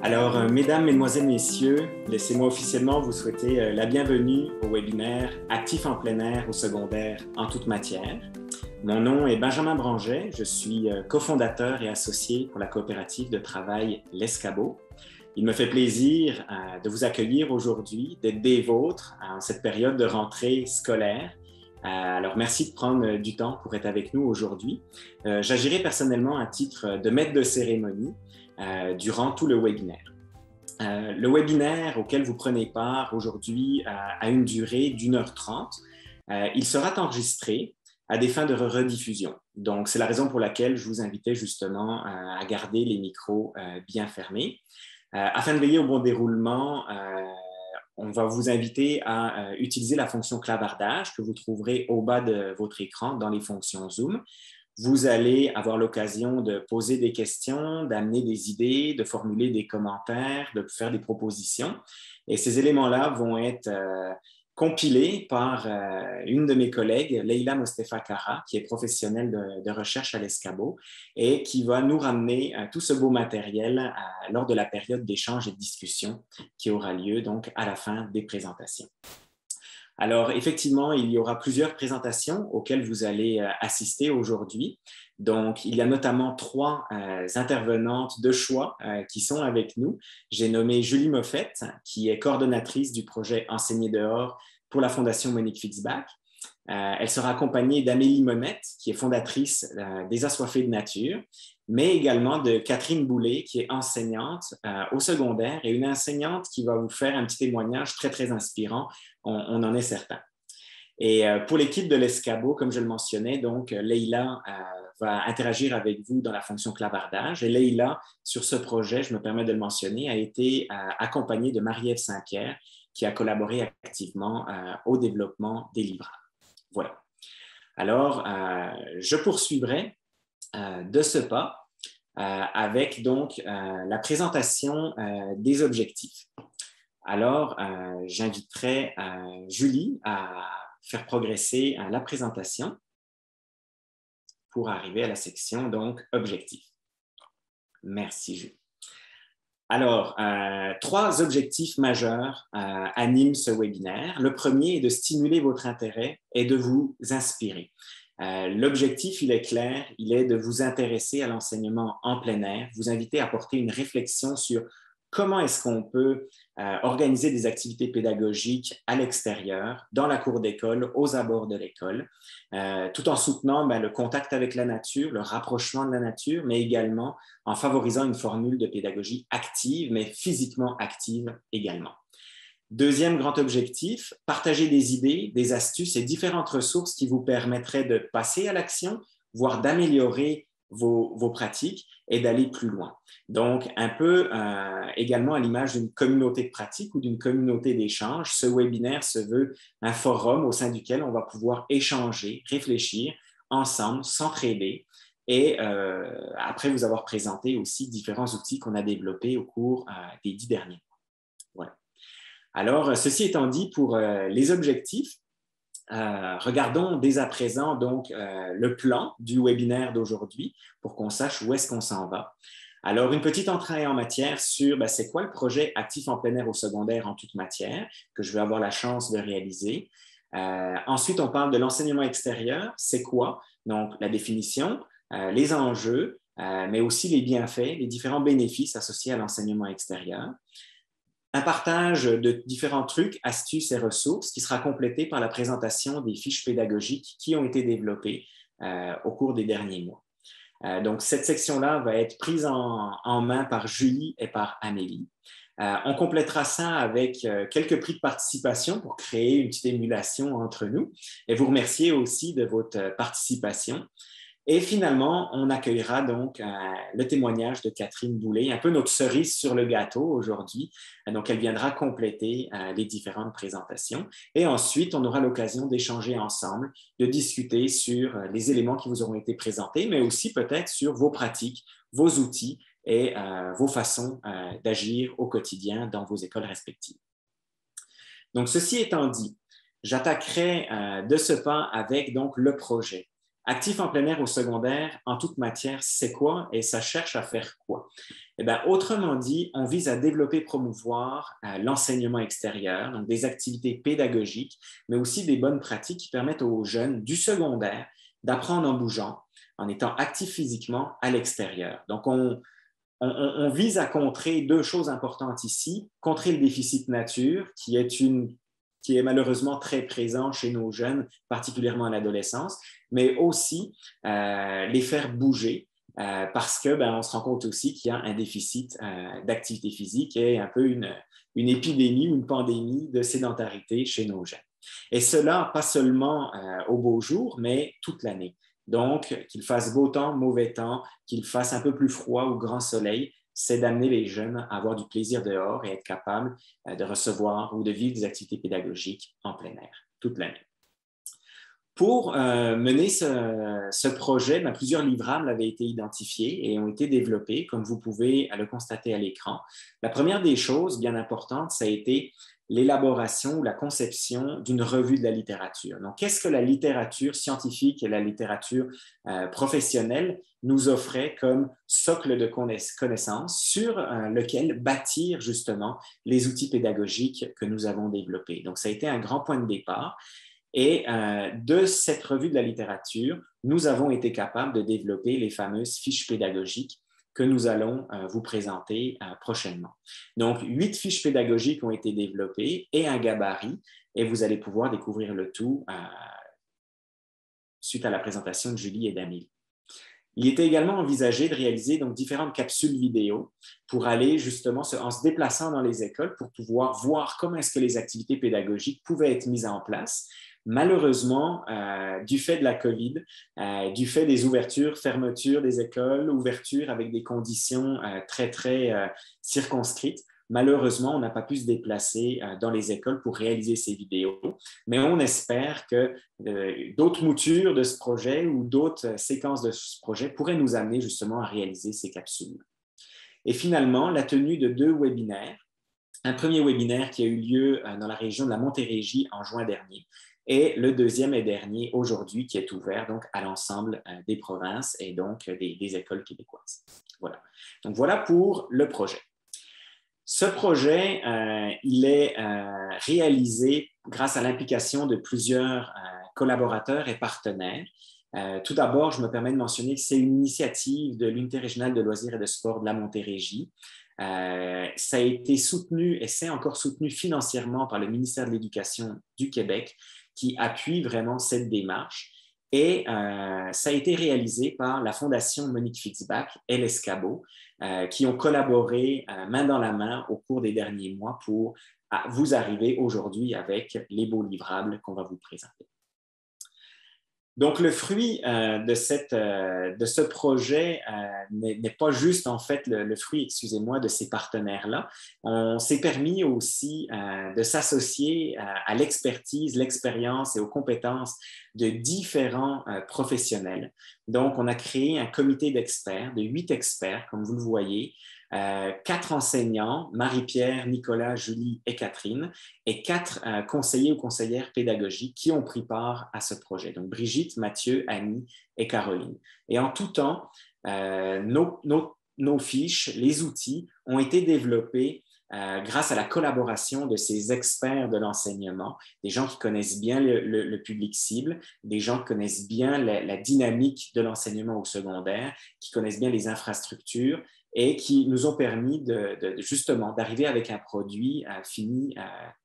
Mesdames, Mesdemoiselles, Messieurs, laissez-moi officiellement vous souhaiter la bienvenue au webinaire Actifs en plein air au secondaire en toute matière. Mon nom est Benjamin Branget, je suis cofondateur et associé pour la coopérative de travail L'Escabeau. Il me fait plaisir de vous accueillir aujourd'hui, d'être des vôtres en cette période de rentrée scolaire. Alors, merci de prendre du temps pour être avec nous aujourd'hui. J'agirai personnellement à titre de maître de cérémonie durant tout le webinaire. Le webinaire auquel vous prenez part aujourd'hui a une durée d'1h30. Il sera enregistré à des fins de rediffusion. Donc, c'est la raison pour laquelle je vous invitais justement à garder les micros bien fermés. Afin de veiller au bon déroulement, on va vous inviter à utiliser la fonction clavardage que vous trouverez au bas de votre écran dans les fonctions Zoom. Vous allez avoir l'occasion de poser des questions, d'amener des idées, de formuler des commentaires, de faire des propositions. Et ces éléments-là vont être compilés par une de mes collègues, Leila Mostefa Kara, qui est professionnelle de recherche à l'Escabeau et qui va nous ramener tout ce beau matériel lors de la période d'échange et de discussion qui aura lieu donc à la fin des présentations. Alors, effectivement, il y aura plusieurs présentations auxquelles vous allez assister aujourd'hui. Donc, il y a notamment 3 intervenantes de choix qui sont avec nous. J'ai nommé Julie Moffett, qui est coordonnatrice du projet Enseigner dehors pour la Fondation Monique Fitzbach. Elle sera accompagnée d'Amélie Monette, qui est fondatrice des Assoiffés de nature, mais également de Catherine Boulay, qui est enseignante au secondaire et une enseignante qui va vous faire un petit témoignage très, très inspirant, on en est certain. Et pour l'équipe de l'Escabeau, comme je le mentionnais, donc Leila va interagir avec vous dans la fonction clavardage. Et Leila, sur ce projet, je me permets de le mentionner, a été accompagnée de Marie-Ève Saint-Pierre, qui a collaboré activement au développement des livrables. Voilà. Alors, je poursuivrai de ce pas avec donc la présentation des objectifs. Alors, j'inviterai Julie à faire progresser la présentation pour arriver à la section donc objectifs. Merci Julie. Alors, 3 objectifs majeurs animent ce webinaire. Le premier est de stimuler votre intérêt et de vous inspirer. L'objectif, il est clair, il est de vous intéresser à l'enseignement en plein air, vous inviter à porter une réflexion sur comment est-ce qu'on peut organiser des activités pédagogiques à l'extérieur, dans la cour d'école, aux abords de l'école, tout en soutenant le contact avec la nature, le rapprochement de la nature, mais également en favorisant une formule de pédagogie active, mais physiquement active également. Deuxième grand objectif, partager des idées, des astuces et différentes ressources qui vous permettraient de passer à l'action, voire d'améliorer vos pratiques et d'aller plus loin. Donc, un peu également à l'image d'une communauté de pratique ou d'une communauté d'échange, ce webinaire se veut un forum au sein duquel on va pouvoir échanger, réfléchir ensemble, s'entraider et après vous avoir présenté aussi différents outils qu'on a développés au cours des 10 derniers mois. Voilà. Alors, ceci étant dit, pour les objectifs, regardons dès à présent donc le plan du webinaire d'aujourd'hui pour qu'on sache où est-ce qu'on s'en va. Alors, une petite entrée en matière sur c'est quoi le projet Actifs en plein air au secondaire en toute matière que je vais avoir la chance de réaliser. Ensuite, on parle de l'enseignement extérieur. C'est quoi? Donc, la définition, les enjeux, mais aussi les bienfaits, les différents bénéfices associés à l'enseignement extérieur. Un partage de différents trucs, astuces et ressources qui sera complété par la présentation des fiches pédagogiques qui ont été développées au cours des derniers mois. Donc, cette section-là va être prise en main par Julie et par Amélie. On complétera ça avec quelques prix de participation pour créer une petite émulation entre nous et vous remercier aussi de votre participation. Et finalement, on accueillera donc le témoignage de Catherine Boulay, un peu notre cerise sur le gâteau aujourd'hui. Donc, elle viendra compléter les différentes présentations. Et ensuite, on aura l'occasion d'échanger ensemble, de discuter sur les éléments qui vous auront été présentés, mais aussi peut-être sur vos pratiques, vos outils et vos façons d'agir au quotidien dans vos écoles respectives. Donc, ceci étant dit, j'attaquerai de ce pas avec donc le projet. Actif en plein air au secondaire, en toute matière, c'est quoi et ça cherche à faire quoi? Eh bien, autrement dit, on vise à développer et promouvoir l'enseignement extérieur, donc des activités pédagogiques, mais aussi des bonnes pratiques qui permettent aux jeunes du secondaire d'apprendre en bougeant, en étant actifs physiquement à l'extérieur. Donc, on vise à contrer deux choses importantes ici. Contrer le déficit nature, qui est malheureusement très présent chez nos jeunes, particulièrement à l'adolescence, mais aussi les faire bouger parce que on se rend compte aussi qu'il y a un déficit d'activité physique et un peu une épidémie ou une pandémie de sédentarité chez nos jeunes. Et cela, pas seulement au beau jour, mais toute l'année. Donc, qu'il fasse beau temps, mauvais temps, qu'il fasse un peu plus froid ou grand soleil, c'est d'amener les jeunes à avoir du plaisir dehors et être capables de recevoir ou de vivre des activités pédagogiques en plein air toute l'année. Pour mener ce projet, plusieurs livrables avaient été identifiés et ont été développés, comme vous pouvez le constater à l'écran. La première des choses bien importantes, ça a été l'élaboration ou la conception d'une revue de la littérature. Donc, qu'est-ce que la littérature scientifique et la littérature professionnelle nous offraient comme socle de connaissances sur lequel bâtir justement les outils pédagogiques que nous avons développés. Donc, ça a été un grand point de départ. Et de cette revue de la littérature, nous avons été capables de développer les fameuses fiches pédagogiques que nous allons vous présenter prochainement. Donc, 8 fiches pédagogiques ont été développées et un gabarit, et vous allez pouvoir découvrir le tout suite à la présentation de Julie et d'Amélie. Il était également envisagé de réaliser donc différentes capsules vidéo pour aller justement en se déplaçant dans les écoles pour pouvoir voir comment est-ce que les activités pédagogiques pouvaient être mises en place. Malheureusement, du fait de la COVID, du fait des ouvertures, fermetures des écoles, ouvertures avec des conditions très circonscrites, malheureusement, on n'a pas pu se déplacer dans les écoles pour réaliser ces vidéos, mais on espère que d'autres moutures de ce projet ou d'autres séquences de ce projet pourraient nous amener justement à réaliser ces capsules. Et finalement, la tenue de 2 webinaires. Un premier webinaire qui a eu lieu dans la région de la Montérégie en juin dernier et le deuxième et dernier aujourd'hui qui est ouvert donc à l'ensemble des provinces et donc des écoles québécoises. Voilà. Donc voilà pour le projet. Ce projet, il est réalisé grâce à l'implication de plusieurs collaborateurs et partenaires. Tout d'abord, je me permets de mentionner que c'est une initiative de l'Unité régionale de loisirs et de sport de la Montérégie. Ça a été soutenu et c'est encore soutenu financièrement par le ministère de l'Éducation du Québec qui appuie vraiment cette démarche. Et ça a été réalisé par la Fondation Monique Fitzbach et l'Escabo qui ont collaboré main dans la main au cours des derniers mois pour vous arriver aujourd'hui avec les beaux livrables qu'on va vous présenter. Donc, le fruit de ce projet n'est pas juste, en fait, le fruit, excusez-moi, de ces partenaires-là. On s'est permis aussi de s'associer à l'expertise, l'expérience et aux compétences de différents professionnels. Donc, on a créé un comité d'experts, de 8 experts, comme vous le voyez, 4 enseignants, Marie-Pierre, Nicolas, Julie et Catherine, et 4 conseillers ou conseillères pédagogiques qui ont pris part à ce projet. Donc, Brigitte, Mathieu, Annie et Caroline. Et en tout temps, nos fiches, les outils ont été développés grâce à la collaboration de ces experts de l'enseignement, des gens qui connaissent bien le public cible, des gens qui connaissent bien la dynamique de l'enseignement au secondaire, qui connaissent bien les infrastructures, et qui nous ont permis justement d'arriver avec un produit fini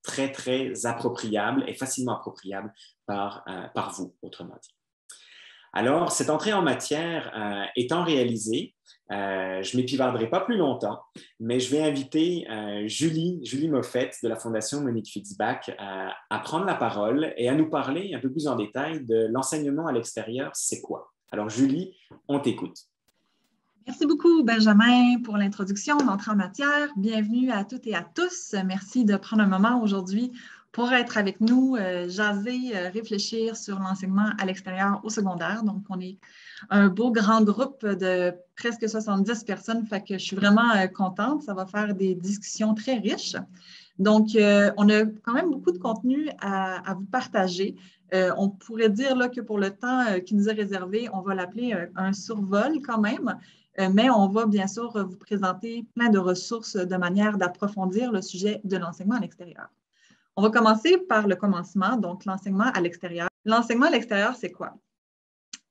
très appropriable et facilement appropriable par vous, autrement dit. Alors, cette entrée en matière étant réalisée, je ne m'épivarderai pas plus longtemps, mais je vais inviter Julie Moffett de la Fondation Monique Fitzbach à prendre la parole et à nous parler un peu plus en détail de l'enseignement à l'extérieur, c'est quoi? Alors, Julie, on t'écoute. Merci beaucoup, Benjamin, pour l'introduction d'entrée en matière. Bienvenue à toutes et à tous. Merci de prendre un moment aujourd'hui pour être avec nous, jaser, réfléchir sur l'enseignement à l'extérieur au secondaire. Donc, on est un beau grand groupe de presque 70 personnes, fait que je suis vraiment contente. Ça va faire des discussions très riches. Donc, on a quand même beaucoup de contenu à vous partager. On pourrait dire là, que pour le temps qui nous est réservé, on va l'appeler un survol quand même, mais on va bien sûr vous présenter plein de ressources de manière d'approfondir le sujet de l'enseignement à l'extérieur. On va commencer par le commencement, donc l'enseignement à l'extérieur. L'enseignement à l'extérieur, c'est quoi?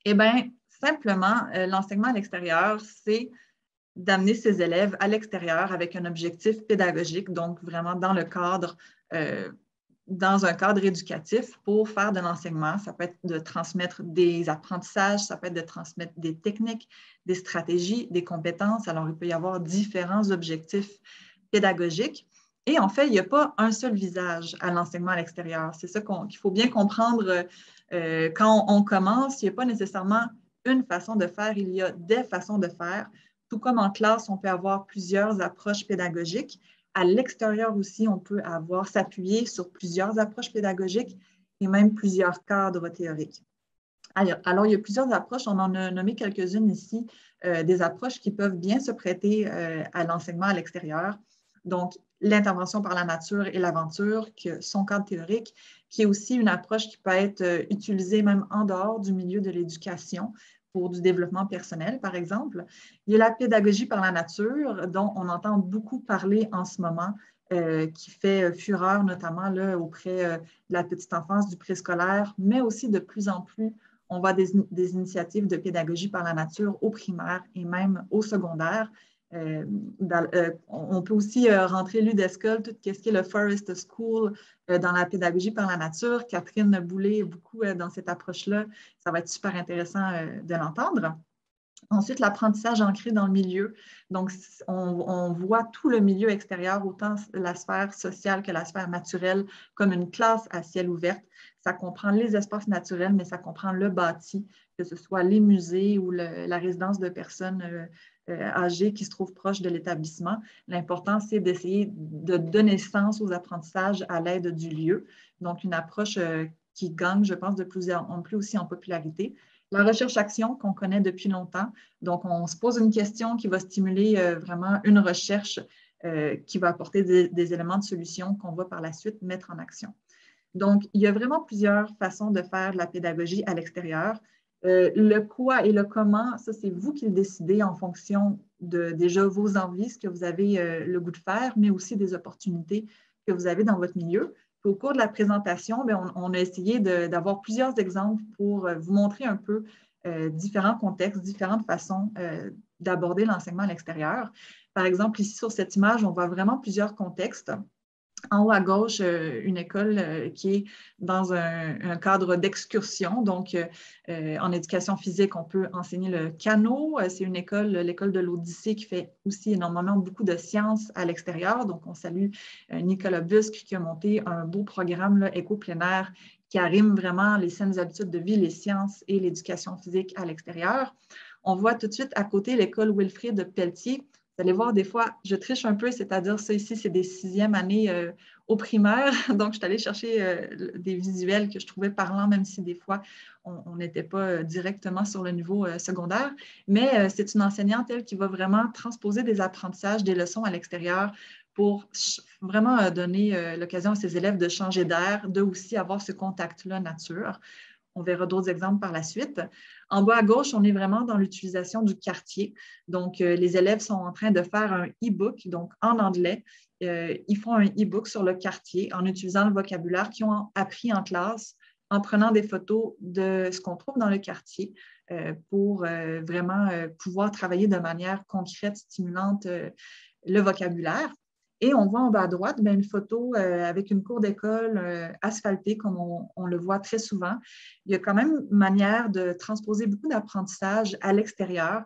Eh bien, simplement, l'enseignement à l'extérieur, c'est d'amener ses élèves à l'extérieur avec un objectif pédagogique, donc vraiment dans un cadre éducatif pour faire de l'enseignement. Ça peut être de transmettre des apprentissages, ça peut être de transmettre des techniques, des stratégies, des compétences. Alors, il peut y avoir différents objectifs pédagogiques. Et en fait, il n'y a pas un seul visage à l'enseignement à l'extérieur. C'est ça qu'il faut bien comprendre quand on commence. Il n'y a pas nécessairement une façon de faire, il y a des façons de faire. Tout comme en classe, on peut avoir plusieurs approches pédagogiques. À l'extérieur aussi, on peut s'appuyer sur plusieurs approches pédagogiques et même plusieurs cadres théoriques. Alors, il y a plusieurs approches. On en a nommé quelques-unes ici, des approches qui peuvent bien se prêter à l'enseignement à l'extérieur. Donc, l'intervention par la nature et l'aventure, son cadre théorique, qui est aussi une approche qui peut être utilisée même en dehors du milieu de l'éducation pour du développement personnel, par exemple. Il y a la pédagogie par la nature, dont on entend beaucoup parler en ce moment, qui fait fureur, notamment là, auprès de la petite enfance, du préscolaire, mais aussi de plus en plus, on voit des initiatives de pédagogie par la nature au primaire et même au secondaire. On peut aussi rentrer l'UDESCOL, tout ce qui est le Forest School dans la pédagogie par la nature. Catherine Boulay est beaucoup dans cette approche-là. Ça va être super intéressant de l'entendre. Ensuite, l'apprentissage ancré dans le milieu. Donc, on voit tout le milieu extérieur, autant la sphère sociale que la sphère naturelle, comme une classe à ciel ouvert. Ça comprend les espaces naturels, mais ça comprend le bâti, que ce soit les musées ou la résidence de personnes âgées qui se trouvent proches de l'établissement. L'important, c'est d'essayer de donner sens aux apprentissages à l'aide du lieu. Donc, une approche qui gagne, je pense, de plus en plus aussi en popularité. La recherche-action qu'on connaît depuis longtemps. Donc, on se pose une question qui va stimuler vraiment une recherche qui va apporter des éléments de solution qu'on va par la suite mettre en action. Donc, il y a vraiment plusieurs façons de faire de la pédagogie à l'extérieur. Le quoi et le comment, ça, c'est vous qui le décidez en fonction de déjà vos envies, ce que vous avez le goût de faire, mais aussi des opportunités que vous avez dans votre milieu. Puis au cours de la présentation, on a essayé d'avoir plusieurs exemples pour vous montrer un peu différents contextes, différentes façons d'aborder l'enseignement à l'extérieur. Par exemple, ici sur cette image, on voit vraiment plusieurs contextes. En haut à gauche, une école qui est dans un cadre d'excursion. Donc, en éducation physique, on peut enseigner le canot. C'est une école, l'école de l'Odyssée, qui fait aussi énormément beaucoup de sciences à l'extérieur. Donc, on salue Nicolas Busque qui a monté un beau programme éco-plein air qui arrime vraiment les saines habitudes de vie, les sciences et l'éducation physique à l'extérieur. On voit tout de suite à côté l'école Wilfrid Pelletier. Vous allez voir, des fois, je triche un peu, c'est-à-dire ça ici, c'est des 6e années au primaire. Donc, je suis allée chercher des visuels que je trouvais parlants, même si des fois, on n'était pas directement sur le niveau secondaire. Mais c'est une enseignante, elle, qui va vraiment transposer des apprentissages, des leçons à l'extérieur pour vraiment donner l'occasion à ses élèves de changer d'air, de aussi avoir ce contact-là nature. On verra d'autres exemples par la suite. En bas à gauche, on est vraiment dans l'utilisation du quartier. Donc, les élèves sont en train de faire un e-book, donc en anglais. Ils font un e-book sur le quartier en utilisant le vocabulaire qu'ils ont appris en classe, en prenant des photos de ce qu'on trouve dans le quartier pour vraiment pouvoir travailler de manière concrète, stimulante le vocabulaire. Et on voit en bas à droite une photo avec une cour d'école asphaltée, comme on le voit très souvent. Il y a quand même une manière de transposer beaucoup d'apprentissage à l'extérieur,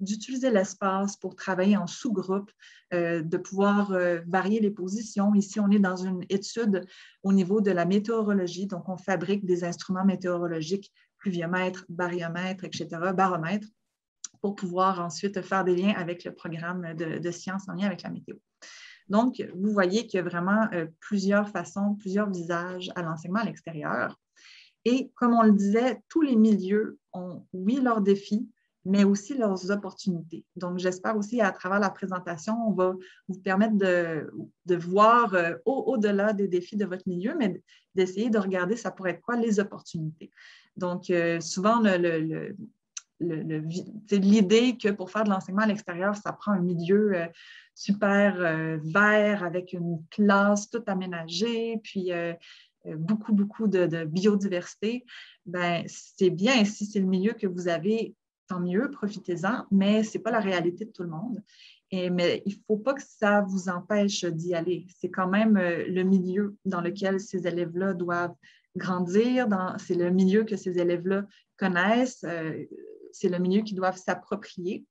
d'utiliser l'espace pour travailler en sous-groupe, de pouvoir varier les positions. Ici, on est dans une étude au niveau de la météorologie. Donc, on fabrique des instruments météorologiques, pluviomètre, baryomètre, etc., baromètre, pour pouvoir ensuite faire des liens avec le programme de sciences en lien avec la météo. Donc, vous voyez qu'il y a vraiment plusieurs façons, plusieurs visages à l'enseignement à l'extérieur. Et comme on le disait, tous les milieux ont, oui, leurs défis, mais aussi leurs opportunités. Donc, j'espère aussi, à travers la présentation, on va vous permettre de voir au-delà des défis de votre milieu, mais d'essayer de regarder ça pourrait être quoi les opportunités. Donc, souvent, l'idée que pour faire de l'enseignement à l'extérieur, ça prend un milieu super vert avec une classe toute aménagée, puis beaucoup, beaucoup de biodiversité. Ben, c'est bien si c'est le milieu que vous avez, tant mieux, profitez-en, mais ce n'est pas la réalité de tout le monde. Mais il ne faut pas que ça vous empêche d'y aller. C'est quand même le milieu dans lequel ces élèves-là doivent grandir, c'est le milieu que ces élèves-là connaissent, c'est le milieu qu'ils doivent s'approprier.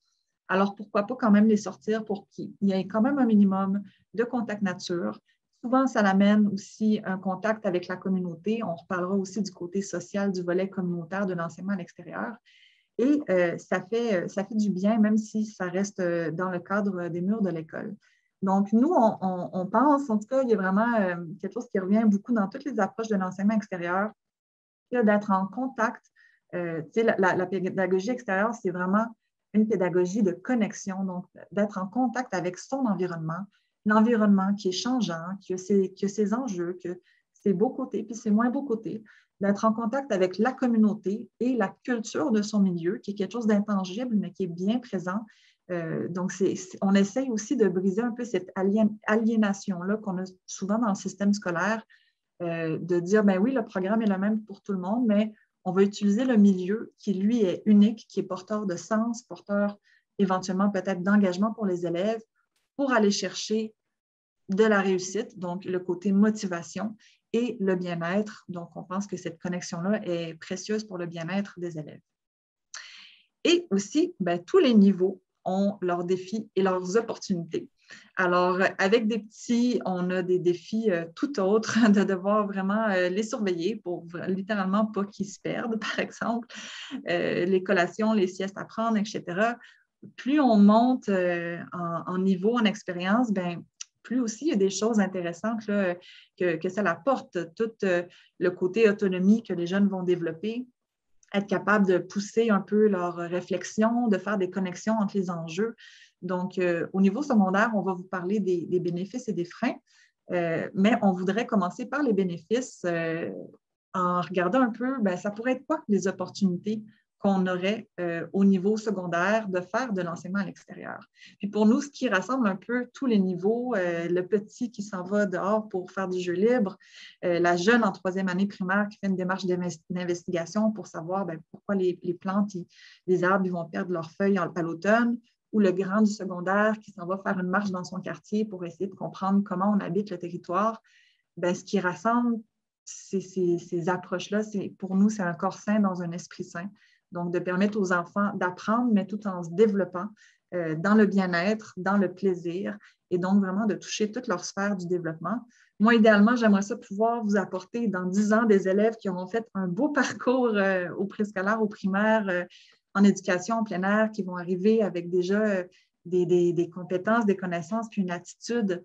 Alors, pourquoi pas quand même les sortir pour qu'il y ait quand même un minimum de contact nature. Souvent, ça l'amène aussi un contact avec la communauté. On reparlera aussi du côté social, du volet communautaire de l'enseignement à l'extérieur. Et ça fait du bien, même si ça reste dans le cadre des murs de l'école. Donc, nous, on pense, en tout cas, il y a vraiment quelque chose qui revient beaucoup dans toutes les approches de l'enseignement extérieur, d'être en contact. La pédagogie extérieure, c'est vraiment une pédagogie de connexion, donc d'être en contact avec son environnement, l'environnement qui est changeant, qui a ses enjeux, que ses beaux côtés, puis ses moins beaux côtés, d'être en contact avec la communauté et la culture de son milieu, qui est quelque chose d'intangible, mais qui est bien présent. Donc, on essaye aussi de briser un peu cette aliénation-là qu'on a souvent dans le système scolaire, de dire, ben oui, le programme est le même pour tout le monde, mais on va utiliser le milieu qui, lui, est unique, qui est porteur de sens, porteur éventuellement peut-être d'engagement pour les élèves, pour aller chercher de la réussite, donc le côté motivation et le bien-être. Donc, on pense que cette connexion-là est précieuse pour le bien-être des élèves. Et aussi, ben, tous les niveaux ont leurs défis et leurs opportunités. Alors, avec des petits, on a des défis tout autres, de devoir vraiment les surveiller pour littéralement pas qu'ils se perdent, par exemple, les collations, les siestes à prendre, etc. Plus on monte en niveau, en expérience, ben, plus aussi il y a des choses intéressantes là, que ça apporte, tout le côté autonomie que les jeunes vont développer, être capable de pousser un peu leur réflexion, de faire des connexions entre les enjeux. Donc, au niveau secondaire, on va vous parler des bénéfices et des freins, mais on voudrait commencer par les bénéfices en regardant un peu, ben, ça pourrait être quoi les opportunités qu'on aurait au niveau secondaire de faire de l'enseignement à l'extérieur. Puis pour nous, ce qui rassemble un peu tous les niveaux, le petit qui s'en va dehors pour faire du jeu libre, la jeune en troisième année primaire qui fait une démarche d'investigation pour savoir ben, pourquoi les plantes, les arbres ils vont perdre leurs feuilles à l'automne, ou le grand du secondaire qui s'en va faire une marche dans son quartier pour essayer de comprendre comment on habite le territoire. Ben, ce qui rassemble ces approches-là, pour nous, c'est un corps sain dans un esprit sain. Donc, de permettre aux enfants d'apprendre, mais tout en se développant dans le bien-être, dans le plaisir, et donc vraiment de toucher toute leur sphère du développement. Moi, idéalement, j'aimerais ça pouvoir vous apporter dans 10 ans des élèves qui auront fait un beau parcours au préscolaire, au primaire, en éducation en plein air, qui vont arriver avec déjà des compétences, des connaissances, puis une attitude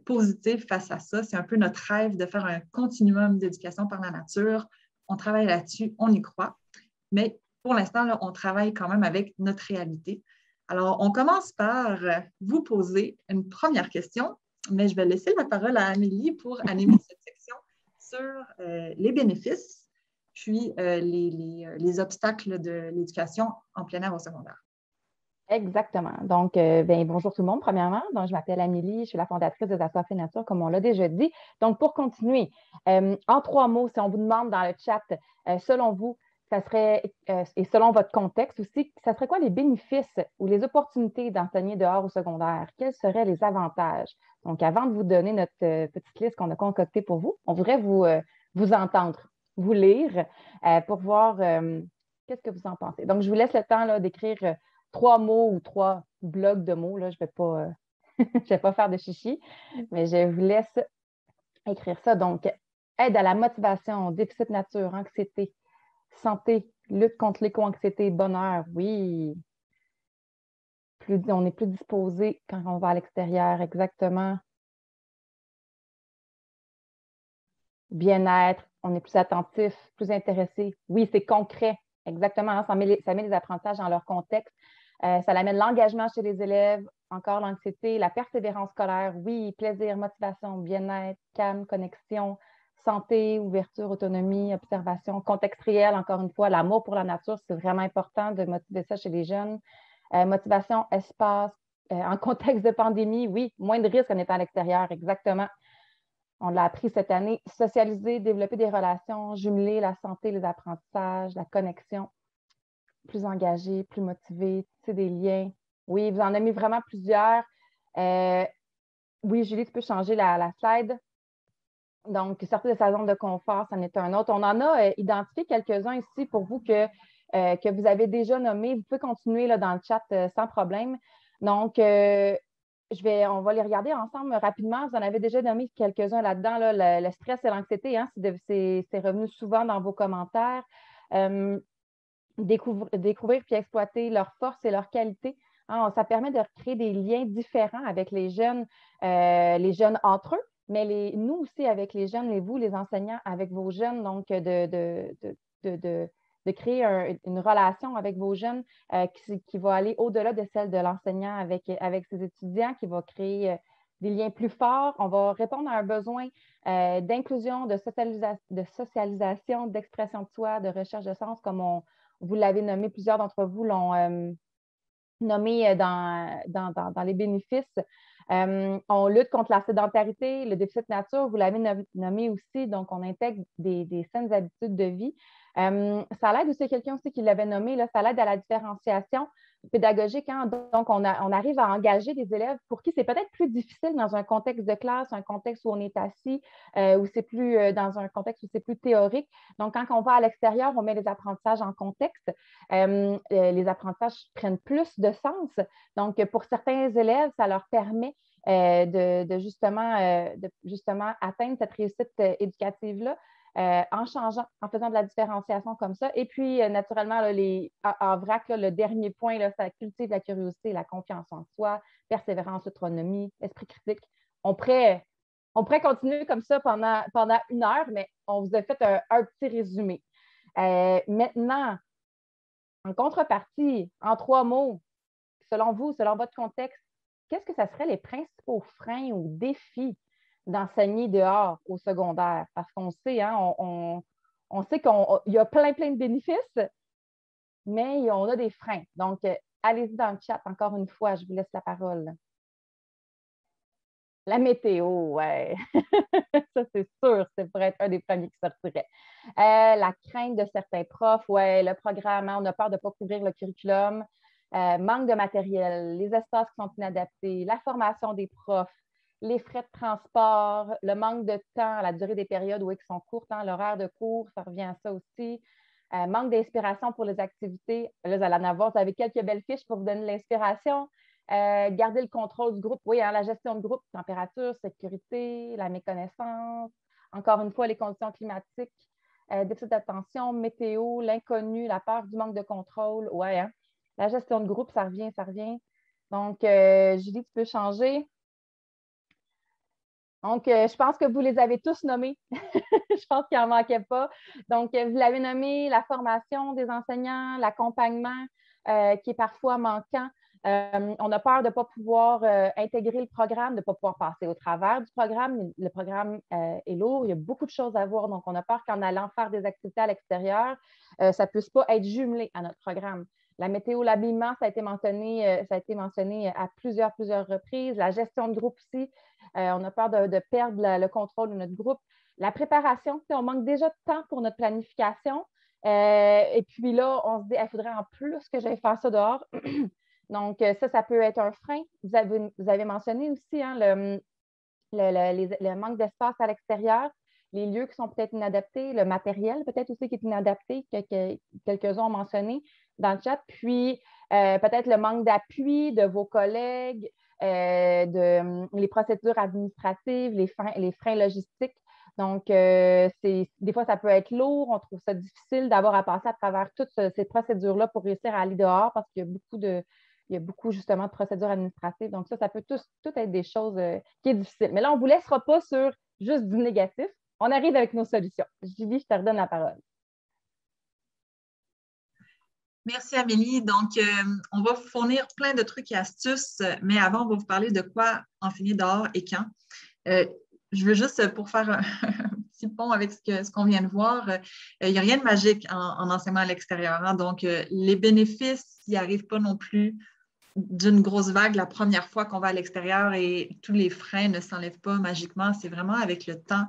positive face à ça. C'est un peu notre rêve de faire un continuum d'éducation par la nature. On travaille là-dessus, on y croit. Mais pour l'instant, là, on travaille quand même avec notre réalité. Alors, on commence par vous poser une première question, mais je vais laisser la parole à Amélie pour animer cette section sur les bénéfices, puis les obstacles de l'éducation en plein air au secondaire. Exactement. Donc, bonjour tout le monde, premièrement. Donc, je m'appelle Amélie, je suis la fondatrice de Assoiffés Nature, comme on l'a déjà dit. Donc, pour continuer, en 3 mots, si on vous demande dans le chat, selon vous, ça serait, et selon votre contexte aussi, ça serait quoi les bénéfices ou les opportunités d'enseigner dehors au secondaire? Quels seraient les avantages? Donc, avant de vous donner notre petite liste qu'on a concoctée pour vous, on voudrait vous entendre, vous lire pour voir qu'est-ce que vous en pensez. Donc, je vous laisse le temps là, d'écrire 3 mots ou 3 blocs de mots. Là, je ne vais pas faire de chichi, mais je vous laisse écrire ça. Donc, aide à la motivation, déficit nature, anxiété, santé, lutte contre l'éco-anxiété, bonheur, oui. On est plus disposé quand on va à l'extérieur, exactement. Bien-être, on est plus attentif, plus intéressé. Oui, c'est concret. Exactement, hein, ça met les apprentissages dans leur contexte. Ça amène l'engagement chez les élèves, encore l'anxiété, la persévérance scolaire, oui, plaisir, motivation, bien-être, calme, connexion, santé, ouverture, autonomie, observation, contexte réel, encore une fois, l'amour pour la nature, c'est vraiment important de motiver ça chez les jeunes. Motivation, espace, en contexte de pandémie, oui, moins de risques en étant à l'extérieur, exactement. On l'a appris cette année. Socialiser, développer des relations, jumeler la santé, les apprentissages, la connexion, plus engagé, plus motivé, tisser des liens. Oui, vous en avez mis vraiment plusieurs. Oui, Julie, tu peux changer la slide. Donc, sortir de sa zone de confort, ça en est un autre. On en a identifié quelques-uns ici pour vous que vous avez déjà nommés. Vous pouvez continuer là, dans le chat sans problème. Donc, on va les regarder ensemble rapidement. Vous en avez déjà nommé quelques-uns là-dedans. Là, le stress et l'anxiété, hein, c'est revenu souvent dans vos commentaires. Découvrir puis exploiter leurs forces et leurs qualités. Hein, ça permet de créer des liens différents avec les jeunes entre eux, mais nous aussi avec les jeunes, et vous, les enseignants, avec vos jeunes, donc de créer une relation avec vos jeunes qui va aller au-delà de celle de l'enseignant avec ses étudiants, qui va créer des liens plus forts. On va répondre à un besoin d'inclusion, de socialisation, d'expression de soi, de recherche de sens, comme vous l'avez nommé, plusieurs d'entre vous l'ont nommé dans les bénéfices. On lutte contre la sédentarité, le déficit de nature, vous l'avez nommé aussi, donc on intègre des saines habitudes de vie. Ça l'aide aussi, quelqu'un aussi qui l'avait nommé, là, ça l'aide à la différenciation pédagogique. Hein? Donc, on arrive à engager des élèves pour qui c'est peut-être plus difficile dans un contexte de classe, un contexte où on est assis, où c'est plus dans un contexte où c'est plus théorique. Donc, quand on va à l'extérieur, on met les apprentissages en contexte. Les apprentissages prennent plus de sens. Donc, pour certains élèves, ça leur permet de justement atteindre cette réussite éducative-là. En changeant, en faisant de la différenciation comme ça. Et puis, naturellement, là, en vrac, là, le dernier point, là, ça cultive la curiosité, la confiance en soi, persévérance, autonomie, esprit critique. On pourrait continuer comme ça pendant 1 heure, mais on vous a fait un petit résumé. Maintenant, en contrepartie, en 3 mots, selon vous, selon votre contexte, qu'est-ce que ça serait les principaux freins ou défis d'enseigner dehors au secondaire? Parce qu'on sait, hein, on sait qu'il y a plein de bénéfices, mais on a des freins. Donc, allez-y dans le chat, encore une fois, je vous laisse la parole. La météo, ouais. Ça, c'est sûr, c'est pour être un des premiers qui sortirait. La crainte de certains profs, ouais, le programme, hein, on a peur de ne pas couvrir le curriculum. Manque de matériel, les espaces qui sont inadaptés, la formation des profs, les frais de transport, le manque de temps, la durée des périodes où ils sont courtes, hein, l'horaire de cours, ça revient à ça aussi. Manque d'inspiration pour les activités. Là, vous allez en avoir, vous avez quelques belles fiches pour vous donner l'inspiration. Garder le contrôle du groupe, oui, hein, la gestion de groupe, température, sécurité, la méconnaissance, encore une fois, les conditions climatiques, déficit d'attention, météo, l'inconnu, la peur du manque de contrôle, ouais, hein. La gestion de groupe, ça revient. Donc, Julie, tu peux changer. Donc, je pense que vous les avez tous nommés. Je pense qu'il n'en manquait pas. Donc, vous l'avez nommé, la formation des enseignants, l'accompagnement qui est parfois manquant. On a peur de ne pas pouvoir intégrer le programme, de ne pas pouvoir passer au travers du programme. Le programme est lourd, il y a beaucoup de choses à voir. Donc, on a peur qu'en allant faire des activités à l'extérieur, ça ne puisse pas être jumelé à notre programme. La météo, l'habillement, ça a été mentionné à plusieurs reprises. La gestion de groupe aussi. On a peur de perdre le contrôle de notre groupe. La préparation, on manque déjà de temps pour notre planification. Et puis là, on se dit, il faudrait en plus que j'aille faire ça dehors. Donc, ça peut être un frein. Vous avez mentionné aussi hein, le manque d'espace à l'extérieur, les lieux qui sont peut-être inadaptés, le matériel peut-être aussi qui est inadapté, que quelques-uns ont mentionné dans le chat. Puis, peut-être le manque d'appui de vos collègues, les procédures administratives, les freins logistiques. Donc, des fois, ça peut être lourd. On trouve ça difficile d'avoir à passer à travers toutes ces procédures-là pour réussir à aller dehors parce qu'il y a beaucoup justement de procédures administratives. Donc, ça peut tout être des choses qui est difficile. Mais là, on ne vous laissera pas sur juste du négatif. On arrive avec nos solutions. Julie, je te redonne la parole. Merci Amélie. Donc, on va vous fournir plein de trucs et astuces, mais avant, on va vous parler de quoi enseigner dehors et quand. Je veux juste, pour faire un petit pont avec ce qu'on vient de voir, il n'y a rien de magique en enseignement à l'extérieur. Hein? Donc, les bénéfices n'y arrivent pas non plus d'une grosse vague la première fois qu'on va à l'extérieur et tous les freins ne s'enlèvent pas magiquement. C'est vraiment avec le temps,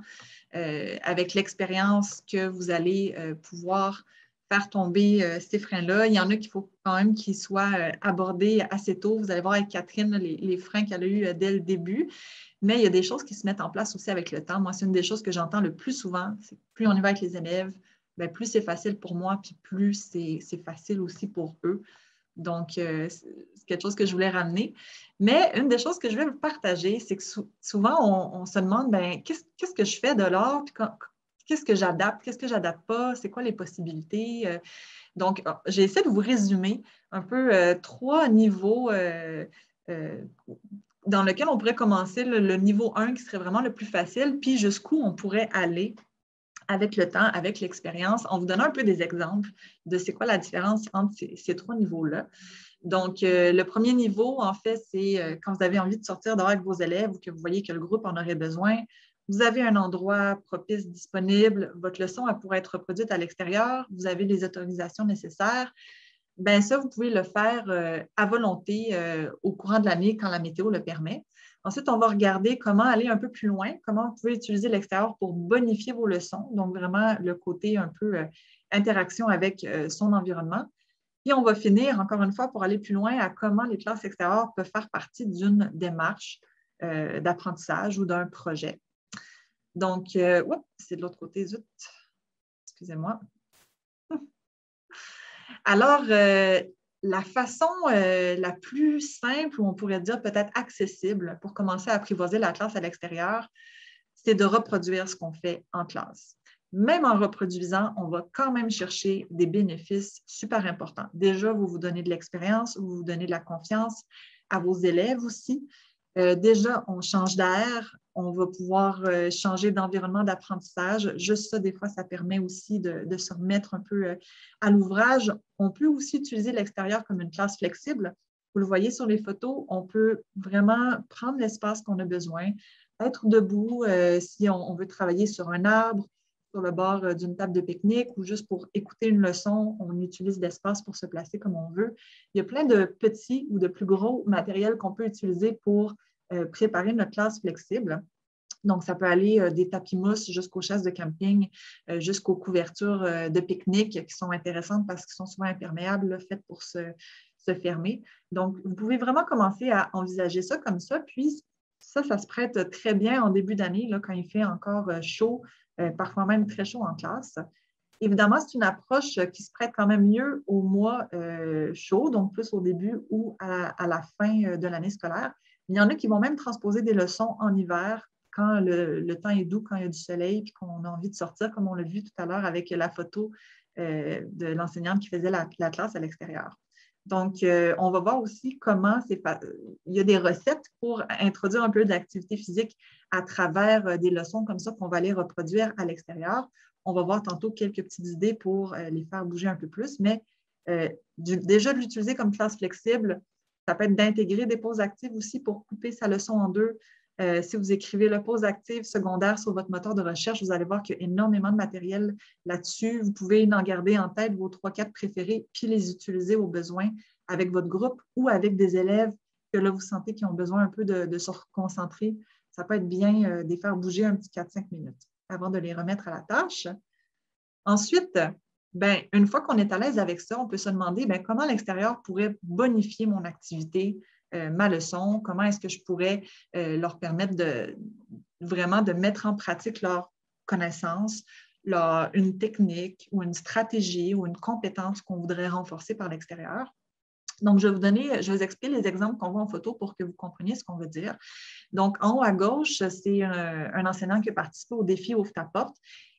avec l'expérience que vous allez pouvoir faire tomber ces freins-là. Il y en a qu'il faut quand même qu'ils soient abordés assez tôt. Vous allez voir avec Catherine les freins qu'elle a eus dès le début. Mais il y a des choses qui se mettent en place aussi avec le temps. Moi, c'est une des choses que j'entends le plus souvent. C'est plus on y va avec les élèves, bien, plus c'est facile pour moi, puis plus c'est facile aussi pour eux. Donc, c'est quelque chose que je voulais ramener. Mais une des choses que je vais vous partager, c'est que souvent, on se demande, bien, qu'est-ce que je fais de l'art? Qu'est-ce que j'adapte? Qu'est-ce que j'adapte pas? C'est quoi les possibilités? Donc, j'ai essayé de vous résumer un peu 3 niveaux dans lequel on pourrait commencer le niveau 1 qui serait vraiment le plus facile, puis jusqu'où on pourrait aller avec le temps, avec l'expérience, en vous donnant un peu des exemples de c'est quoi la différence entre ces 3 niveaux-là. Donc, le premier niveau, en fait, c'est quand vous avez envie de sortir dehors avec vos élèves ou que vous voyez que le groupe en aurait besoin, vous avez un endroit propice disponible, votre leçon elle pourrait être reproduite à l'extérieur, vous avez les autorisations nécessaires. Bien, ça, vous pouvez le faire à volonté au courant de l'année quand la météo le permet. Ensuite, on va regarder comment aller un peu plus loin, comment vous pouvez utiliser l'extérieur pour bonifier vos leçons, donc vraiment le côté un peu interaction avec son environnement. Et on va finir, encore une fois, pour aller plus loin à comment les classes extérieures peuvent faire partie d'une démarche d'apprentissage ou d'un projet. Donc, c'est de l'autre côté, zut, excusez-moi. Alors, la façon la plus simple, ou on pourrait dire peut-être accessible pour commencer à apprivoiser la classe à l'extérieur, c'est de reproduire ce qu'on fait en classe. Même en reproduisant, on va quand même chercher des bénéfices super importants. Déjà, vous vous donnez de l'expérience, vous vous donnez de la confiance à vos élèves aussi. Déjà, on change d'air, on va pouvoir changer d'environnement d'apprentissage. Juste ça, des fois, ça permet aussi de se remettre un peu à l'ouvrage. On peut aussi utiliser l'extérieur comme une classe flexible. Vous le voyez sur les photos, on peut vraiment prendre l'espace qu'on a besoin, être debout si on veut travailler sur un arbre, sur le bord d'une table de pique-nique ou juste pour écouter une leçon, on utilise l'espace pour se placer comme on veut. Il y a plein de petits ou de plus gros matériels qu'on peut utiliser pour préparer notre classe flexible. Donc, ça peut aller des tapis mousse jusqu'aux chaises de camping, jusqu'aux couvertures de pique-nique qui sont intéressantes parce qu'ils sont souvent imperméables, là, faites pour se fermer. Donc, vous pouvez vraiment commencer à envisager ça comme ça. Puis, ça se prête très bien en début d'année, là, quand il fait encore chaud, parfois même très chaud en classe. Évidemment, c'est une approche qui se prête quand même mieux au mois chaud, donc plus au début ou à la fin de l'année scolaire. Il y en a qui vont même transposer des leçons en hiver quand le temps est doux, quand il y a du soleil et qu'on a envie de sortir, comme on l'a vu tout à l'heure avec la photo de l'enseignante qui faisait la classe à l'extérieur. Donc, on va voir aussi comment il y a des recettes pour introduire un peu d'activité physique à travers des leçons comme ça qu'on va aller reproduire à l'extérieur. On va voir tantôt quelques petites idées pour les faire bouger un peu plus, mais déjà de l'utiliser comme classe flexible, ça peut être d'intégrer des pauses actives aussi pour couper sa leçon en deux. Si vous écrivez la pause active secondaire sur votre moteur de recherche, vous allez voir qu'il y a énormément de matériel là-dessus. Vous pouvez en garder en tête vos 3-4 préférés puis les utiliser au besoin avec votre groupe ou avec des élèves que là, vous sentez qui ont besoin un peu de se concentrer. Ça peut être bien de les faire bouger un petit 4-5 minutes avant de les remettre à la tâche. Ensuite, bien, une fois qu'on est à l'aise avec ça, on peut se demander bien, comment l'extérieur pourrait bonifier mon activité, ma leçon, comment est-ce que je pourrais leur permettre vraiment de mettre en pratique leur connaissance, une technique ou une stratégie ou une compétence qu'on voudrait renforcer par l'extérieur. Donc, je vais vous expliquer les exemples qu'on voit en photo pour que vous compreniez ce qu'on veut dire. Donc, en haut à gauche, c'est un enseignant qui a participé au défi Ouvre ta porte.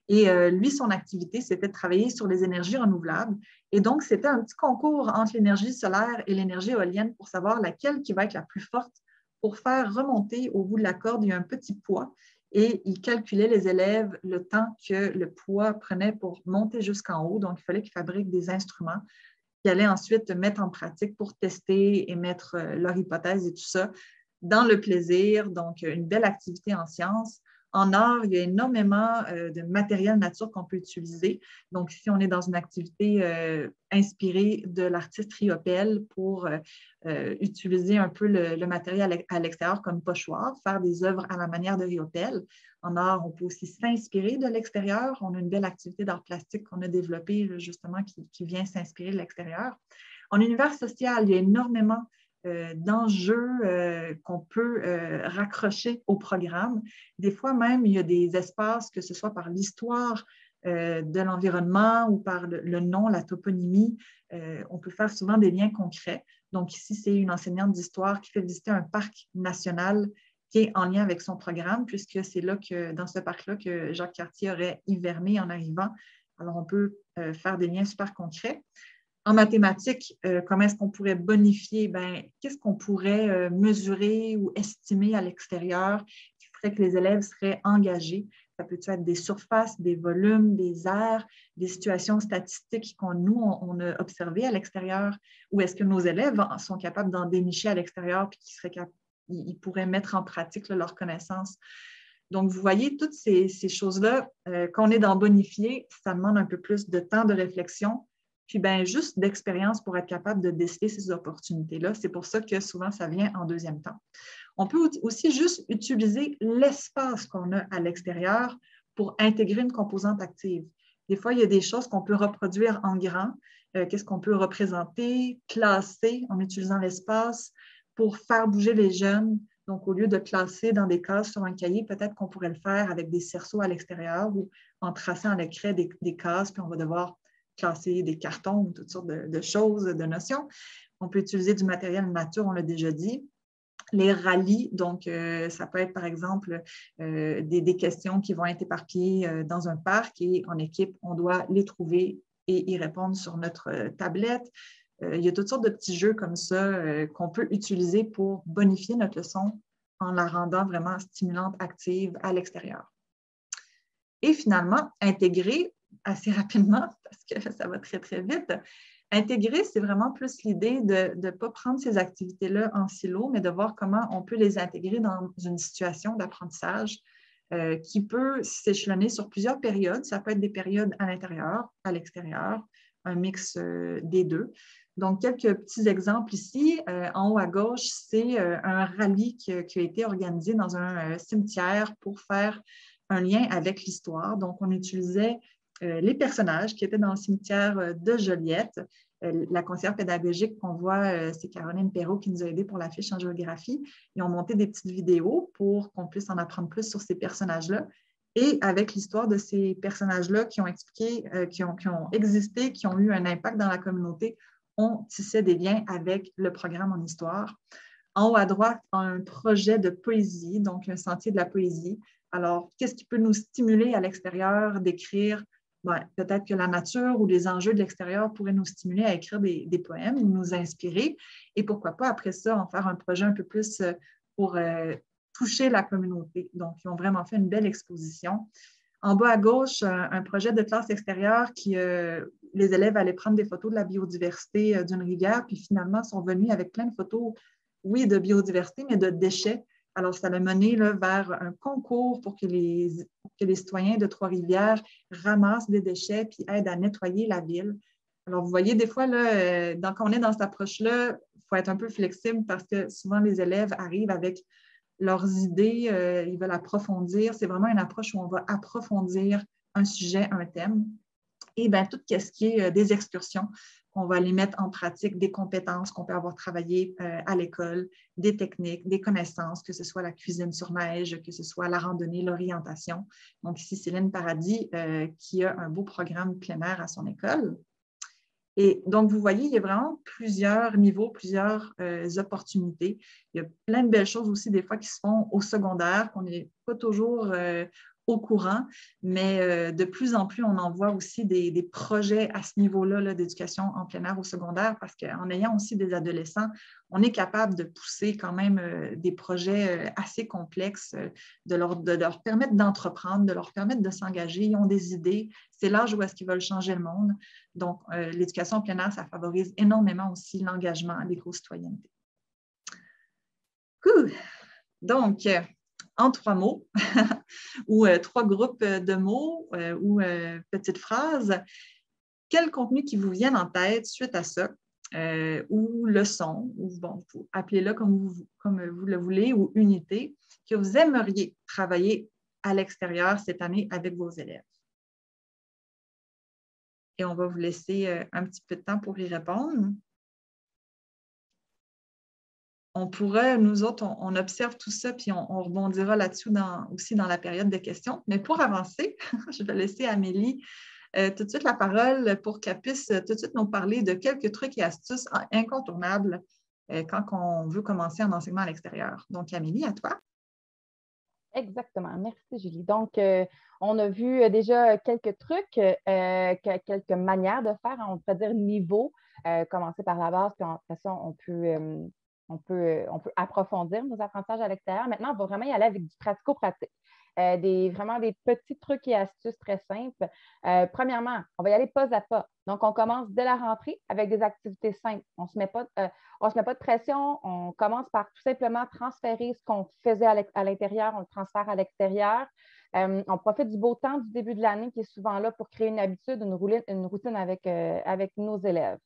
Et lui, son activité, c'était de travailler sur les énergies renouvelables. Et donc, c'était un petit concours entre l'énergie solaire et l'énergie éolienne pour savoir laquelle qui va être la plus forte pour faire remonter au bout de la corde. Il y a un petit poids et il calculait les élèves le temps que le poids prenait pour monter jusqu'en haut. Donc, il fallait qu'ils fabriquent des instruments. qui allaient ensuite mettre en pratique pour tester et mettre leur hypothèse et tout ça dans le plaisir, donc une belle activité en sciences. En art, il y a énormément de matériel nature qu'on peut utiliser. Donc, ici, on est dans une activité inspirée de l'artiste Riopelle pour utiliser un peu le matériel à l'extérieur comme pochoir, faire des œuvres à la manière de Riopelle. En art, on peut aussi s'inspirer de l'extérieur. On a une belle activité d'art plastique qu'on a développée justement qui vient s'inspirer de l'extérieur. En univers social, il y a énormément d'enjeux qu'on peut raccrocher au programme. Des fois même, il y a des espaces, que ce soit par l'histoire de l'environnement ou par le nom, la toponymie, on peut faire souvent des liens concrets. Donc ici, c'est une enseignante d'histoire qui fait visiter un parc national qui est en lien avec son programme, puisque c'est là que, dans ce parc-là que Jacques Cartier aurait hiverné en arrivant. Alors, on peut faire des liens super concrets. En mathématiques, comment est-ce qu'on pourrait bonifier? Qu'est-ce qu'on pourrait mesurer ou estimer à l'extérieur qui ferait que les élèves seraient engagés? Ça peut être des surfaces, des volumes, des aires, des situations statistiques on a observées à l'extérieur, ou est-ce que nos élèves sont capables d'en dénicher à l'extérieur et qu'ils pourraient mettre en pratique leurs connaissances? Donc, vous voyez, toutes ces choses-là, qu'on est dans bonifier, ça demande un peu plus de temps de réflexion, puis juste d'expérience pour être capable de déceler ces opportunités-là. C'est pour ça que souvent, ça vient en deuxième temps. On peut aussi juste utiliser l'espace qu'on a à l'extérieur pour intégrer une composante active. Des fois, il y a des choses qu'on peut reproduire en grand. Qu'est-ce qu'on peut représenter, classer en utilisant l'espace pour faire bouger les jeunes. Donc, au lieu de classer dans des cases sur un cahier, peut-être qu'on pourrait le faire avec des cerceaux à l'extérieur ou en traçant à l'écran des cases, puis on va devoir classer des cartons ou toutes sortes de choses, de notions. On peut utiliser du matériel nature, on l'a déjà dit. Les rallyes, donc ça peut être par exemple des questions qui vont être éparpillées dans un parc et en équipe, on doit les trouver et y répondre sur notre tablette. Il y a toutes sortes de petits jeux comme ça qu'on peut utiliser pour bonifier notre leçon en la rendant vraiment stimulante, active à l'extérieur. Et finalement, intégrer assez rapidement, parce que ça va très, très vite. Intégrer, c'est vraiment plus l'idée de ne pas prendre ces activités-là en silo, mais de voir comment on peut les intégrer dans une situation d'apprentissage qui peut s'échelonner sur plusieurs périodes. Ça peut être des périodes à l'intérieur, à l'extérieur, un mix des deux. Donc, quelques petits exemples ici. En haut à gauche, c'est un rallye qui a été organisé dans un cimetière pour faire un lien avec l'histoire. Donc, on utilisait les personnages qui étaient dans le cimetière de Joliette. La conseillère pédagogique qu'on voit, c'est Caroline Perrault qui nous a aidés pour la fiche en géographie. Ils ont monté des petites vidéos pour qu'on puisse en apprendre plus sur ces personnages-là. Et avec l'histoire de ces personnages-là qui ont expliqué, qui ont existé, qui ont eu un impact dans la communauté, on tissait des liens avec le programme en histoire. En haut à droite, un projet de poésie, donc un sentier de la poésie. Alors, qu'est-ce qui peut nous stimuler à l'extérieur d'écrire? Peut-être que la nature ou les enjeux de l'extérieur pourraient nous stimuler à écrire des poèmes ou nous inspirer. Et pourquoi pas, après ça, en faire un projet un peu plus pour toucher la communauté. Donc, ils ont vraiment fait une belle exposition. En bas à gauche, un projet de classe extérieure qui, les élèves allaient prendre des photos de la biodiversité d'une rivière, puis finalement sont venus avec plein de photos, oui, de biodiversité, mais de déchets. Alors, ça l'a mené là, vers un concours pour que les citoyens de Trois-Rivières ramassent des déchets puis aident à nettoyer la ville. Alors, vous voyez, des fois, là, quand on est dans cette approche-là, il faut être un peu flexible parce que souvent, les élèves arrivent avec leurs idées, ils veulent approfondir. C'est vraiment une approche où on va approfondir un sujet, un thème. Et bien, tout ce qui est des excursions, on va les mettre en pratique, des compétences qu'on peut avoir travaillées à l'école, des techniques, des connaissances, que ce soit la cuisine sur neige, que ce soit la randonnée, l'orientation. Donc ici, Céline Paradis qui a un beau programme plein air à son école. Et donc, vous voyez, il y a vraiment plusieurs niveaux, plusieurs opportunités. Il y a plein de belles choses aussi des fois qui se font au secondaire, qu'on n'est pas toujours au courant, mais de plus en plus, on en voit aussi des projets à ce niveau-là d'éducation en plein air au secondaire parce qu'en ayant aussi des adolescents, on est capable de pousser quand même des projets assez complexes, de leur permettre d'entreprendre, de leur permettre de s'engager. Ils ont des idées. C'est l'âge où est-ce qu'ils veulent changer le monde. Donc, l'éducation en plein air, ça favorise énormément aussi l'engagement à l'éco-citoyenneté. Cool. Donc, en 3 mots ou 3 groupes de mots ou petites phrases, quel contenu qui vous viennent en tête suite à ça ou leçon, ou bon, appelez-le comme vous le voulez, ou unité, que vous aimeriez travailler à l'extérieur cette année avec vos élèves. Et on va vous laisser un petit peu de temps pour y répondre. On pourrait, nous autres, on observe tout ça, puis on rebondira là-dessus aussi dans la période de questions. Mais pour avancer, je vais laisser Amélie tout de suite la parole pour qu'elle puisse tout de suite nous parler de quelques trucs et astuces incontournables quand on veut commencer un enseignement à l'extérieur. Donc, Amélie, à toi. Exactement. Merci, Julie. Donc, on a vu déjà quelques trucs, quelques manières de faire, on pourrait dire niveau, commencer par la base, puis après ça, on peut approfondir nos apprentissages à l'extérieur. Maintenant, on va vraiment y aller avec du pratico-pratique. Vraiment des petits trucs et astuces très simples. Premièrement, on va y aller pas à pas. Donc, on commence dès la rentrée avec des activités simples. On ne se met pas de pression. On commence par tout simplement transférer ce qu'on faisait à l'intérieur, on le transfère à l'extérieur. On profite du beau temps du début de l'année qui est souvent là pour créer une habitude, une routine avec nos élèves.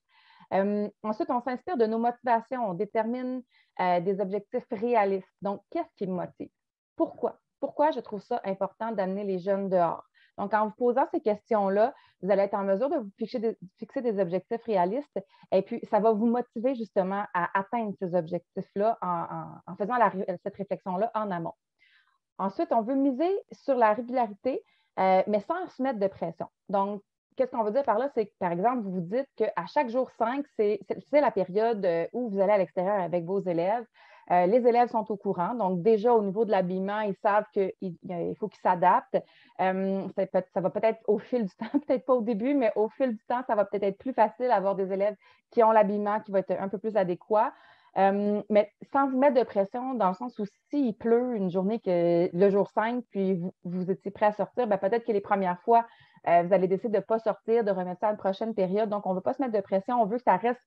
Ensuite, on s'inspire de nos motivations. On détermine des objectifs réalistes. Donc, qu'est-ce qui me motive? Pourquoi? Pourquoi je trouve ça important d'amener les jeunes dehors? Donc, en vous posant ces questions-là, vous allez être en mesure de vous fixer des objectifs réalistes et puis ça va vous motiver justement à atteindre ces objectifs-là en faisant cette réflexion-là en amont. Ensuite, on veut miser sur la régularité, mais sans se mettre de pression. Donc, qu'est-ce qu'on veut dire par là? C'est que, par exemple, vous vous dites qu'à chaque jour 5, c'est la période où vous allez à l'extérieur avec vos élèves. Les élèves sont au courant. Donc, déjà, au niveau de l'habillement, ils savent qu'il faut qu'ils s'adaptent. Ça va peut-être au fil du temps, peut-être pas au début, mais au fil du temps, ça va peut-être être plus facile d'avoir des élèves qui ont l'habillement qui va être un peu plus adéquat. Mais sans vous mettre de pression, dans le sens où s'il pleut une journée que le jour 5, puis vous étiez prêt à sortir, bien, peut-être que les premières fois, vous allez décider de ne pas sortir, de remettre ça à une prochaine période. Donc, on ne veut pas se mettre de pression. On veut que ça reste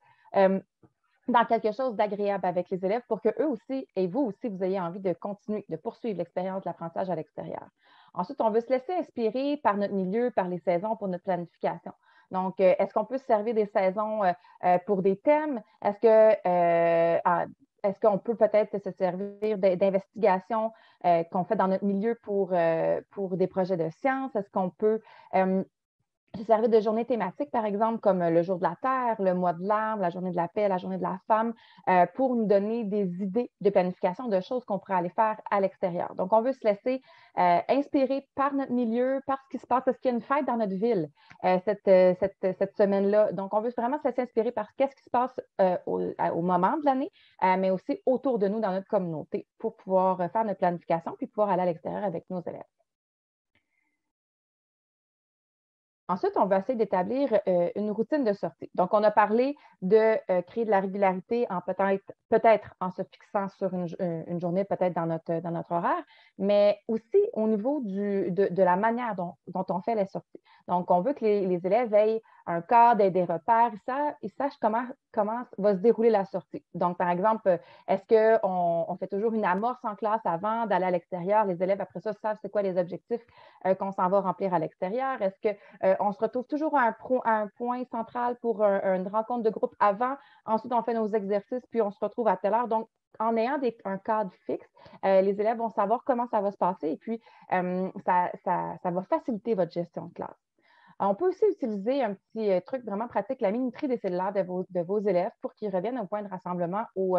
dans quelque chose d'agréable avec les élèves pour qu'eux aussi et vous aussi, vous ayez envie de continuer, de poursuivre l'expérience de l'apprentissage à l'extérieur. Ensuite, on veut se laisser inspirer par notre milieu, par les saisons pour notre planification. Donc, est-ce qu'on peut se servir des saisons pour des thèmes? Est-ce qu'on peut peut-être se servir d'investigations qu'on fait dans notre milieu pour des projets de sciences? Est-ce qu'on peut se servir de journées thématiques, par exemple, comme le jour de la Terre, le mois de l'arbre, la journée de la paix, la journée de la femme, pour nous donner des idées de planification de choses qu'on pourrait aller faire à l'extérieur. Donc, on veut se laisser inspirer par notre milieu, par ce qui se passe. Est-ce qu'il y a une fête dans notre ville cette semaine-là? Donc, on veut vraiment se laisser inspirer par ce qui se passe au moment de l'année, mais aussi autour de nous dans notre communauté pour pouvoir faire notre planification puis pouvoir aller à l'extérieur avec nos élèves. Ensuite, on va essayer d'établir une routine de sortie. Donc, on a parlé de créer de la régularité en peut-être en se fixant sur une journée, peut-être dans notre horaire, mais aussi au niveau de la manière dont on fait les sorties. Donc, on veut que les élèves aient un cadre, des repères, ils sachent comment va se dérouler la sortie. Donc, par exemple, est-ce qu'on fait toujours une amorce en classe avant d'aller à l'extérieur? Les élèves, après ça, savent c'est quoi les objectifs qu'on s'en va remplir à l'extérieur? Est-ce qu'on se retrouve toujours à un point central pour une rencontre de groupe avant? Ensuite, on fait nos exercices, puis on se retrouve à telle heure. Donc, en ayant un cadre fixe, les élèves vont savoir comment ça va se passer et puis ça va faciliter votre gestion de classe. On peut aussi utiliser un petit truc vraiment pratique, la minuterie des cellulaires de vos élèves pour qu'ils reviennent au point de rassemblement au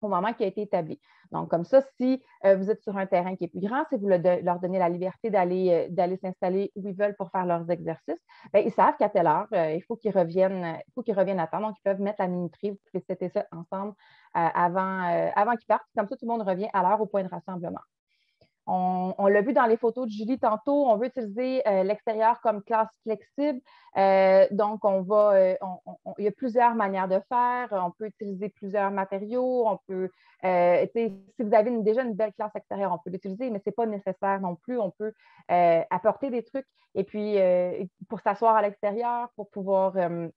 moment qui a été établi. Donc, comme ça, si vous êtes sur un terrain qui est plus grand, si vous leur donnez la liberté d'aller s'installer où ils veulent pour faire leurs exercices, bien, ils savent qu'à telle heure, il faut qu'ils reviennent à temps. Donc, ils peuvent mettre la minuterie, vous pouvez setter ça ensemble avant qu'ils partent. Comme ça, tout le monde revient à l'heure au point de rassemblement. On l'a vu dans les photos de Julie tantôt, on veut utiliser l'extérieur comme classe flexible. Donc, il y a plusieurs manières de faire. On peut utiliser plusieurs matériaux. On peut, si vous avez déjà une belle classe extérieure, on peut l'utiliser, mais ce n'est pas nécessaire non plus. On peut apporter des trucs. Et puis, pour s'asseoir à l'extérieur, pour pouvoir le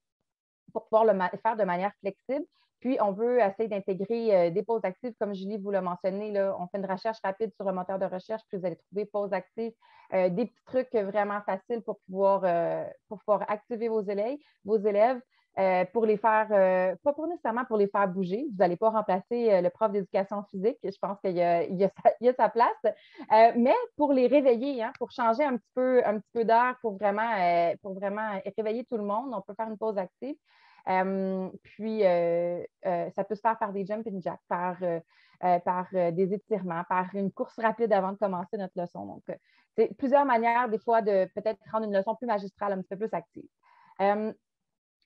faire de manière flexible. Puis, on veut essayer d'intégrer des pauses actives, comme Julie vous l'a mentionné. Là, on fait une recherche rapide sur le moteur de recherche, puis vous allez trouver pauses actives, des petits trucs vraiment faciles pour pouvoir activer vos élèves pour les faire, pas pour nécessairement pour les faire bouger. Vous n'allez pas remplacer le prof d'éducation physique. Je pense qu'il y a sa place. Mais pour les réveiller, hein, pour changer un petit peu d'air, pour vraiment réveiller tout le monde, on peut faire une pause active. Puis, ça peut se faire par des jumping jacks, par des étirements, par une course rapide avant de commencer notre leçon. Donc, c'est plusieurs manières, des fois, de peut-être rendre une leçon plus magistrale, un petit peu plus active.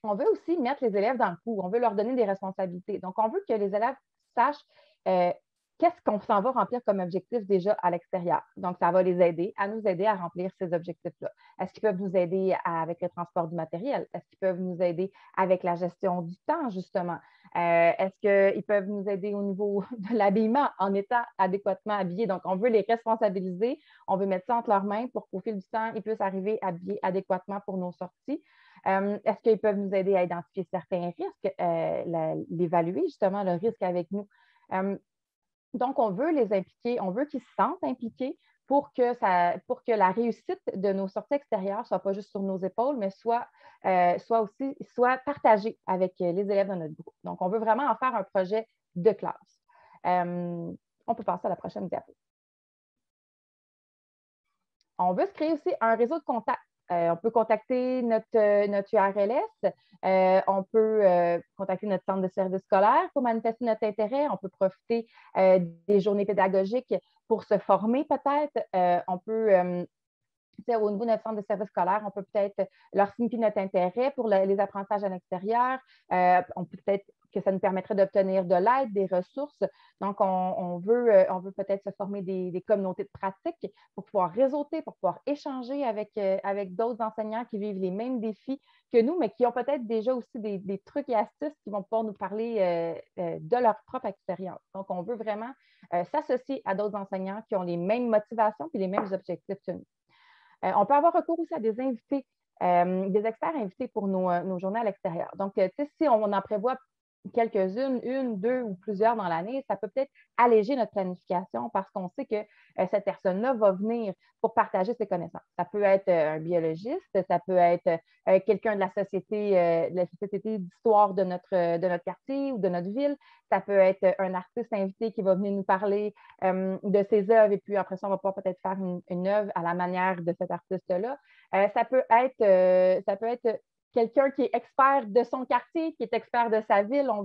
On veut aussi mettre les élèves dans le coup. On veut leur donner des responsabilités. Donc, on veut que les élèves sachent qu'est-ce qu'on s'en va remplir comme objectif déjà à l'extérieur. Donc, ça va les aider à nous aider à remplir ces objectifs-là. Est-ce qu'ils peuvent nous aider avec le transport du matériel? Est-ce qu'ils peuvent nous aider avec la gestion du temps, justement? Est-ce qu'ils peuvent nous aider au niveau de l'habillement en étant adéquatement habillés? Donc, on veut les responsabiliser. On veut mettre ça entre leurs mains pour qu'au fil du temps, ils puissent arriver habillés adéquatement pour nos sorties. Est-ce qu'ils peuvent nous aider à identifier certains risques, l'évaluer, justement, le risque avec nous? Donc, on veut les impliquer, on veut qu'ils se sentent impliqués pour que la réussite de nos sorties extérieures ne soit pas juste sur nos épaules, mais soit partagée avec les élèves de notre groupe. Donc, on veut vraiment en faire un projet de classe. On peut passer à la prochaine diapo. On veut se créer aussi un réseau de contacts. On peut contacter notre URLS, on peut contacter notre centre de service scolaire pour manifester notre intérêt, on peut profiter des journées pédagogiques pour se former peut-être, on peut, au niveau de notre centre de service scolaire, on peut peut-être leur signifier notre intérêt pour les apprentissages à l'extérieur, on peut peut-être que ça nous permettrait d'obtenir de l'aide, des ressources. Donc, on veut peut-être se former des communautés de pratique pour pouvoir réseauter, pour pouvoir échanger avec d'autres enseignants qui vivent les mêmes défis que nous, mais qui ont peut-être déjà aussi des trucs et astuces qui vont pouvoir nous parler de leur propre expérience. Donc, on veut vraiment s'associer à d'autres enseignants qui ont les mêmes motivations et les mêmes objectifs que nous. On peut avoir recours aussi à des invités, des experts invités pour nos journées à l'extérieur. Donc, si on en prévoit quelques-unes, une, deux ou plusieurs dans l'année, ça peut peut-être alléger notre planification parce qu'on sait que cette personne-là va venir pour partager ses connaissances. Ça peut être un biologiste, ça peut être quelqu'un de la société d'histoire de notre quartier ou de notre ville. Ça peut être un artiste invité qui va venir nous parler de ses œuvres et puis après ça, on va pouvoir peut-être faire une œuvre à la manière de cet artiste-là. Ça peut être quelqu'un qui est expert de son quartier, qui est expert de sa ville. On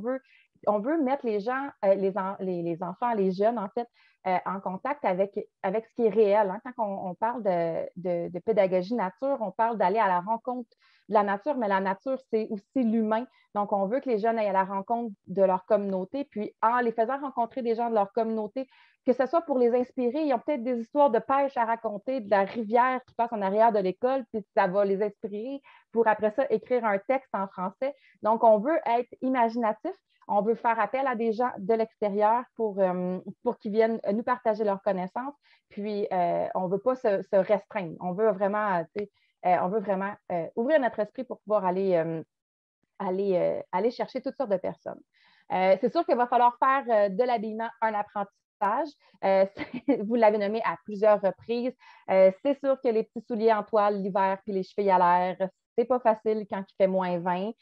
veut mettre les gens, les enfants, les jeunes, en fait, en contact avec ce qui est réel. Hein. Quand on parle de pédagogie nature, on parle d'aller à la rencontre de la nature, mais la nature, c'est aussi l'humain. Donc, on veut que les jeunes aillent à la rencontre de leur communauté, puis en les faisant rencontrer des gens de leur communauté, que ce soit pour les inspirer, ils ont peut-être des histoires de pêche à raconter, de la rivière qui passe en arrière de l'école, puis ça va les inspirer pour après ça écrire un texte en français. Donc, on veut être imaginatif, on veut faire appel à des gens de l'extérieur pour qu'ils viennent nous partager leurs connaissances, puis on ne veut pas se restreindre. On veut vraiment, ouvrir notre esprit pour pouvoir aller chercher toutes sortes de personnes. C'est sûr qu'il va falloir faire de l'habillement un apprentissage. Vous l'avez nommé à plusieurs reprises. C'est sûr que les petits souliers en toile l'hiver puis les chevilles à l'air, c'est pas facile quand il fait -20.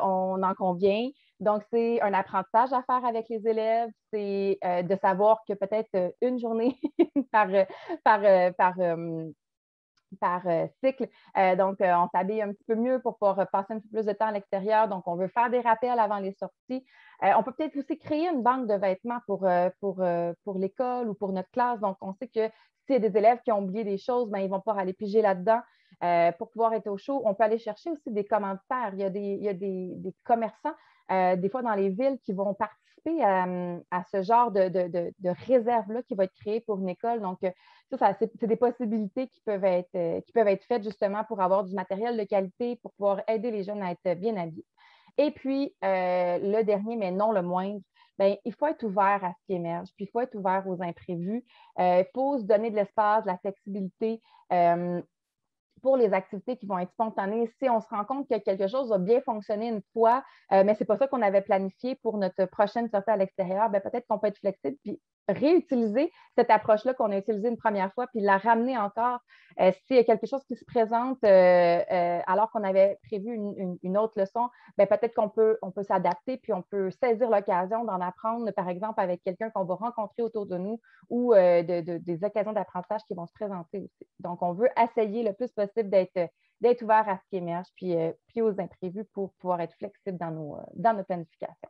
On en convient. Donc, c'est un apprentissage à faire avec les élèves. C'est de savoir que peut-être une journée par cycle. Donc, on s'habille un petit peu mieux pour pouvoir passer un peu plus de temps à l'extérieur. Donc, on veut faire des rappels avant les sorties. On peut peut-être aussi créer une banque de vêtements pour l'école ou pour notre classe. Donc, on sait que s'il y a des élèves qui ont oublié des choses, bien, ils vont pouvoir aller piger là-dedans pour pouvoir être au chaud. On peut aller chercher aussi des commanditaires. Il y a des commerçants des fois dans les villes qui vont participer à ce genre de réserve-là qui va être créée pour une école. Donc, c'est des possibilités qui peuvent être faites justement pour avoir du matériel de qualité, pour pouvoir aider les jeunes à être bien habillés. Et puis, le dernier, mais non le moindre, bien, il faut être ouvert à ce qui émerge, puis il faut être ouvert aux imprévus. Il faut se donner de l'espace, de la flexibilité pour les activités qui vont être spontanées. Si on se rend compte que quelque chose va bien fonctionner une fois, mais ce n'est pas ça qu'on avait planifié pour notre prochaine sortie à l'extérieur, bien, peut-être qu'on peut être flexible puis réutiliser cette approche-là qu'on a utilisée une première fois, puis la ramener encore s'il y a quelque chose qui se présente alors qu'on avait prévu une autre leçon, bien, peut-être qu'on peut s'adapter, puis on peut saisir l'occasion d'en apprendre, par exemple, avec quelqu'un qu'on va rencontrer autour de nous ou des occasions d'apprentissage qui vont se présenter aussi. Donc, on veut essayer le plus possible d'être ouvert à ce qui émerge, puis aux imprévus pour pouvoir être flexible dans nos planifications.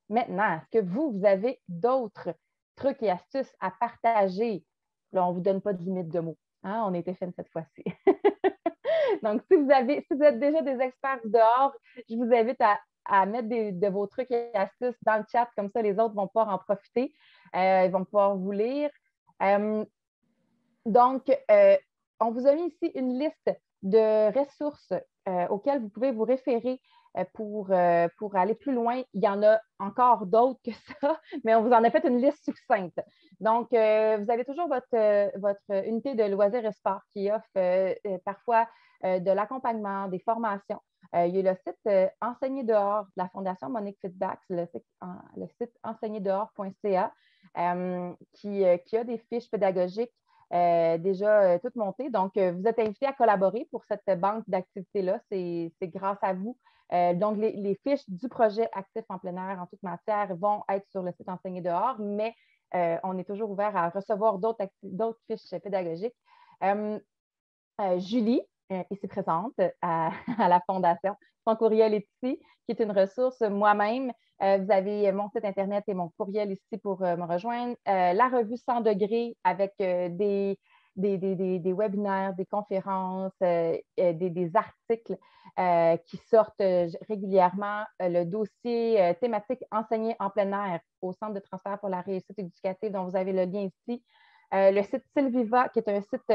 Maintenant, est-ce que vous avez d'autres trucs et astuces à partager? Là, on ne vous donne pas de limite de mots. Hein? On était fine cette fois-ci. Donc, si vous êtes déjà des experts dehors, je vous invite à mettre de vos trucs et astuces dans le chat, comme ça les autres vont pouvoir en profiter. Ils vont pouvoir vous lire. Donc, on vous a mis ici une liste de ressources auxquelles vous pouvez vous référer pour aller plus loin. Il y en a encore d'autres que ça, mais on vous en a fait une liste succincte. Donc, vous avez toujours votre unité de loisirs et sport qui offre parfois de l'accompagnement, des formations. Il y a le site Enseigner dehors de la Fondation Monique Feedback, le site enseigneurdehors.ca qui a des fiches pédagogiques déjà toutes montées. Donc, vous êtes invités à collaborer pour cette banque d'activités-là. C'est grâce à vous. Donc, les fiches du projet Actif en plein air en toute matière vont être sur le site Enseigner dehors, mais on est toujours ouvert à recevoir d'autres fiches pédagogiques. Julie, ici présente à la Fondation. Son courriel est ici, qui est une ressource moi-même. Vous avez mon site Internet et mon courriel ici pour me rejoindre. La revue 100 degrés avec des webinaires, des conférences, des articles qui sortent régulièrement. Le dossier thématique enseigner en plein air au Centre de transfert pour la réussite éducative, dont vous avez le lien ici. Le site Sylviva, qui est un site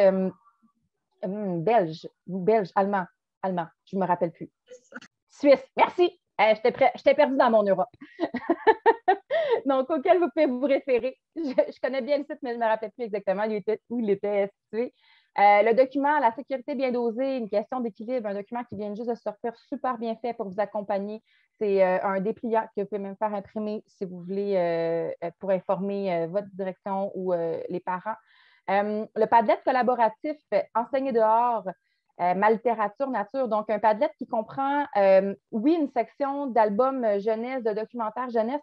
allemand, je ne me rappelle plus. Suisse, merci. J'étais perdue dans mon Europe. Donc, auquel vous pouvez vous référer. Je connais bien le site, mais je ne me rappelle plus exactement où il était situé. Le document, la sécurité bien dosée, une question d'équilibre, un document qui vient juste de sortir, super bien fait pour vous accompagner. C'est un dépliant que vous pouvez même faire imprimer si vous voulez pour informer votre direction ou les parents. Le Padlet collaboratif Enseigner dehors, ma littérature nature, donc un Padlet qui comprend, oui, une section d'albums jeunesse, de documentaires jeunesse,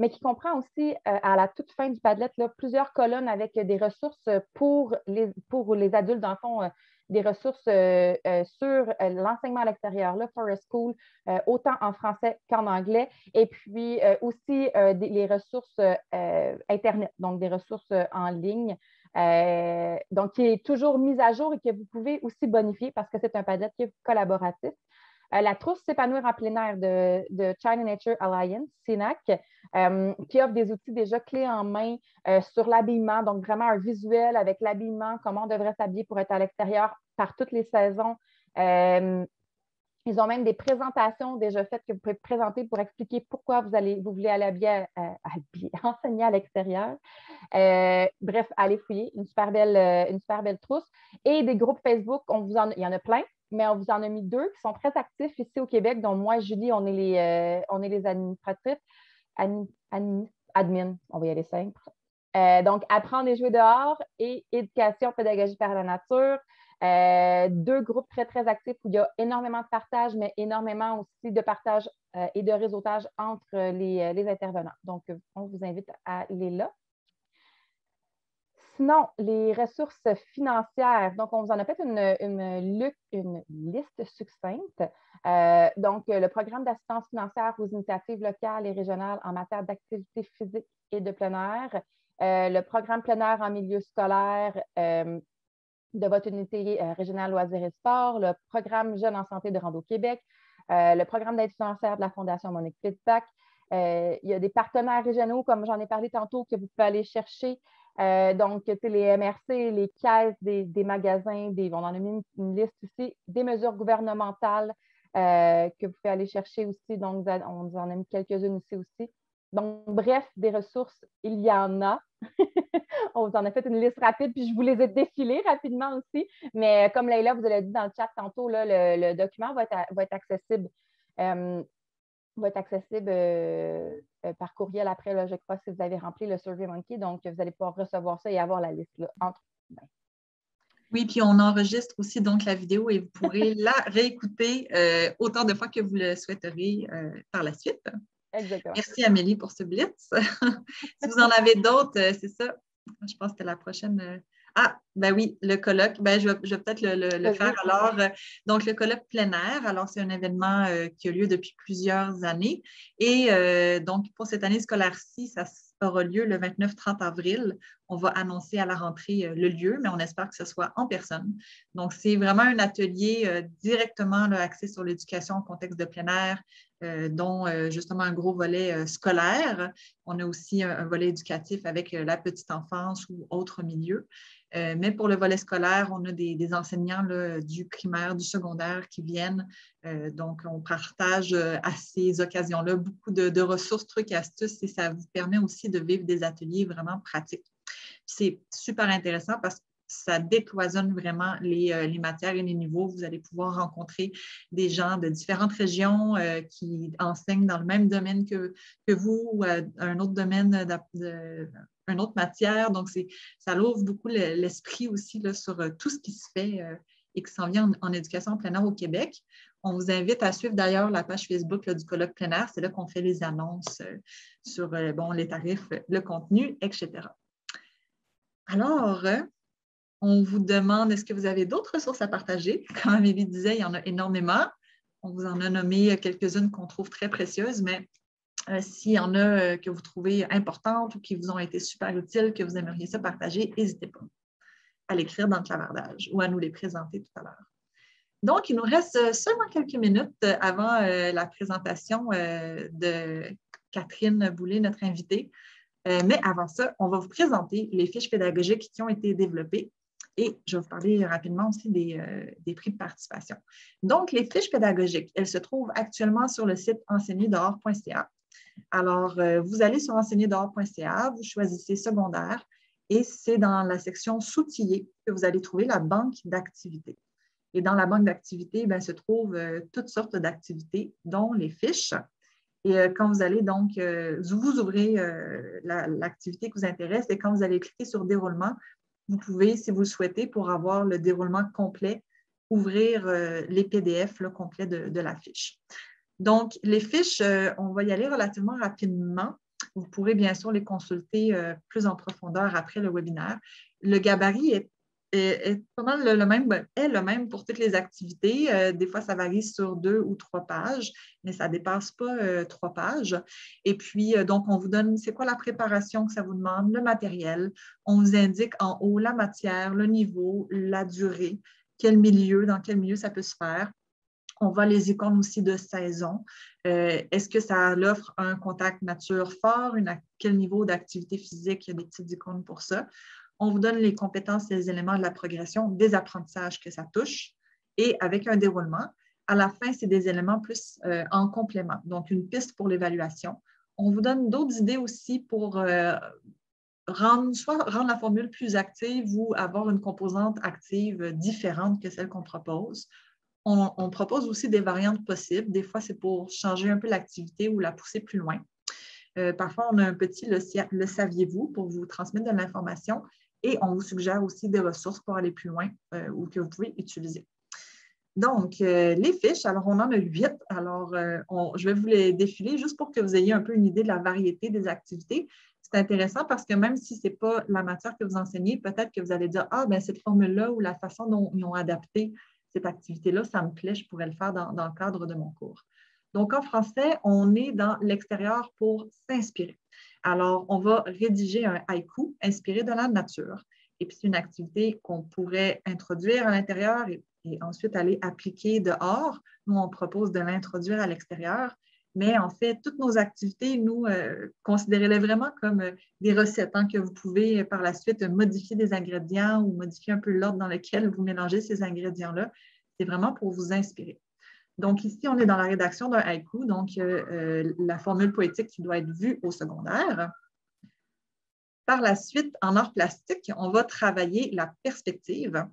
mais qui comprend aussi à la toute fin du Padlet là, plusieurs colonnes avec des ressources pour les adultes, dans le fond, des ressources sur l'enseignement à l'extérieur, le Forest School, autant en français qu'en anglais, et puis aussi les ressources Internet, donc des ressources en ligne. Donc, qui est toujours mise à jour et que vous pouvez aussi bonifier parce que c'est un Padlet qui est collaboratif. La trousse S'épanouir en plein air de China Nature Alliance, CNAC, qui offre des outils déjà clés en main sur l'habillement, donc vraiment un visuel avec l'habillement, comment on devrait s'habiller pour être à l'extérieur par toutes les saisons. Ils ont même des présentations déjà faites que vous pouvez présenter pour expliquer pourquoi vous voulez aller enseigner à l'extérieur. Bref, allez fouiller, une super belle trousse. Et des groupes Facebook, il y en a plein, mais on vous en a mis 2 qui sont très actifs ici au Québec, dont moi, Julie, on est les administratrices. Admin, on va y aller simple. Donc, apprendre et jouer dehors et éducation, pédagogie par la nature. 2 groupes très, très actifs où il y a énormément de partage, mais énormément aussi de partage et de réseautage entre les intervenants. Donc, on vous invite à aller là. Sinon, les ressources financières. Donc, on vous en a fait une liste succincte. Donc, le programme d'assistance financière aux initiatives locales et régionales en matière d'activité physique et de plein air. Le programme plein air en milieu scolaire de votre unité régionale loisirs et sport, le programme Jeunes en santé de Rando Québec, le programme d'aide financière de la Fondation Monique Fitzpatrick. Il y a des partenaires régionaux, comme j'en ai parlé tantôt, que vous pouvez aller chercher. Donc, les MRC, les caisses des magasins, on en a mis une liste ici, des mesures gouvernementales que vous pouvez aller chercher aussi. Donc, on vous en a mis quelques-unes ici aussi. Donc, bref, des ressources, il y en a. On vous en a fait une liste rapide, puis je vous les ai défilées rapidement aussi. Mais comme Leïla vous l'a dit dans le chat tantôt, là, le document va être accessible. Par courriel après, là, je crois, si vous avez rempli le SurveyMonkey. Donc, vous allez pouvoir recevoir ça et avoir la liste là, entre. Oui, puis on enregistre aussi donc la vidéo et vous pourrez la réécouter autant de fois que vous le souhaiterez par la suite. Exactement. Merci Amélie pour ce blitz. Si vous en avez d'autres, c'est ça. Je pense que c'était la prochaine. Ben oui, le colloque. Ben, je vais peut-être le faire alors. Donc, le colloque plein air, alors c'est un événement qui a lieu depuis plusieurs années. Et donc, pour cette année scolaire-ci, ça aura lieu le 29-30 avril. On va annoncer à la rentrée le lieu, mais on espère que ce soit en personne. Donc, c'est vraiment un atelier directement là, axé sur l'éducation en contexte de plein air, dont justement un gros volet scolaire. On a aussi un volet éducatif avec la petite enfance ou autres milieux. Mais pour le volet scolaire, on a des enseignants là, du primaire, du secondaire qui viennent. Donc, on partage à ces occasions-là beaucoup de ressources, trucs, astuces et ça vous permet aussi de vivre des ateliers vraiment pratiques. C'est super intéressant parce que ça décloisonne vraiment les matières et les niveaux. Vous allez pouvoir rencontrer des gens de différentes régions qui enseignent dans le même domaine que vous ou un autre domaine, une autre matière. Donc, ça l'ouvre beaucoup l'esprit aussi là, sur tout ce qui se fait et qui s'en vient en éducation plein air au Québec. On vous invite à suivre d'ailleurs la page Facebook là, du colloque plein air. C'est là qu'on fait les annonces sur les tarifs, le contenu, etc. Alors, on vous demande, est-ce que vous avez d'autres ressources à partager? Comme Amélie disait, il y en a énormément. On vous en a nommé quelques-unes qu'on trouve très précieuses, mais s'il y en a que vous trouvez importantes ou qui vous ont été super utiles, que vous aimeriez ça partager, n'hésitez pas à l'écrire dans le clavardage ou à nous les présenter tout à l'heure. Donc, il nous reste seulement quelques minutes avant la présentation de Catherine Boulay, notre invitée. Mais avant ça, on va vous présenter les fiches pédagogiques qui ont été développées et je vais vous parler rapidement aussi des prix de participation. Donc, les fiches pédagogiques, elles se trouvent actuellement sur le site enseigner-dehors.ca. Alors, vous allez sur enseigner-dehors.ca, vous choisissez secondaire et c'est dans la section s'outiller que vous allez trouver la banque d'activités. Et dans la banque d'activités, se trouvent toutes sortes d'activités, dont les fiches. Et quand vous allez donc, vous ouvrez l'activité qui vous intéresse et quand vous allez cliquer sur déroulement, vous pouvez, si vous le souhaitez, pour avoir le déroulement complet, ouvrir les PDF complets de la fiche. Donc, les fiches, on va y aller relativement rapidement. Vous pourrez bien sûr les consulter plus en profondeur après le webinaire. Le gabarit est pas mal le même pour toutes les activités. Des fois, ça varie sur 2 ou 3 pages, mais ça ne dépasse pas 3 pages. Et puis, donc, on vous donne, c'est quoi la préparation que ça vous demande, le matériel. On vous indique en haut la matière, le niveau, la durée, dans quel milieu ça peut se faire. On voit les icônes aussi de saison. Est-ce que ça offre un contact nature fort? Quel niveau d'activité physique? Il y a des petites icônes pour ça. On vous donne les compétences et les éléments de la progression des apprentissages que ça touche et avec un déroulement. À la fin, c'est des éléments plus en complément, donc une piste pour l'évaluation. On vous donne d'autres idées aussi pour rendre la formule plus active ou avoir une composante active différente que celle qu'on propose. On propose aussi des variantes possibles. Des fois, c'est pour changer un peu l'activité ou la pousser plus loin. Parfois, on a un petit « le saviez-vous » pour vous transmettre de l'information et on vous suggère aussi des ressources pour aller plus loin ou que vous pouvez utiliser. Donc, les fiches, alors on en a 8. Alors, je vais vous les défiler juste pour que vous ayez un peu une idée de la variété des activités. C'est intéressant parce que même si ce n'est pas la matière que vous enseignez, peut-être que vous allez dire « Ah, bien, cette formule-là ou la façon dont ils ont adapté cette activité-là, ça me plaît, je pourrais le faire dans le cadre de mon cours. » Donc, en français, on est dans l'extérieur pour s'inspirer. Alors, on va rédiger un haïku inspiré de la nature. Et puis, c'est une activité qu'on pourrait introduire à l'intérieur et ensuite aller appliquer dehors. Nous, on propose de l'introduire à l'extérieur. Mais en fait, toutes nos activités, nous, considérez-les vraiment comme des recettes que vous pouvez par la suite modifier des ingrédients ou modifier un peu l'ordre dans lequel vous mélangez ces ingrédients-là. C'est vraiment pour vous inspirer. Donc ici, on est dans la rédaction d'un haïku, donc la formule poétique qui doit être vue au secondaire. Par la suite, en art plastique, on va travailler la perspective.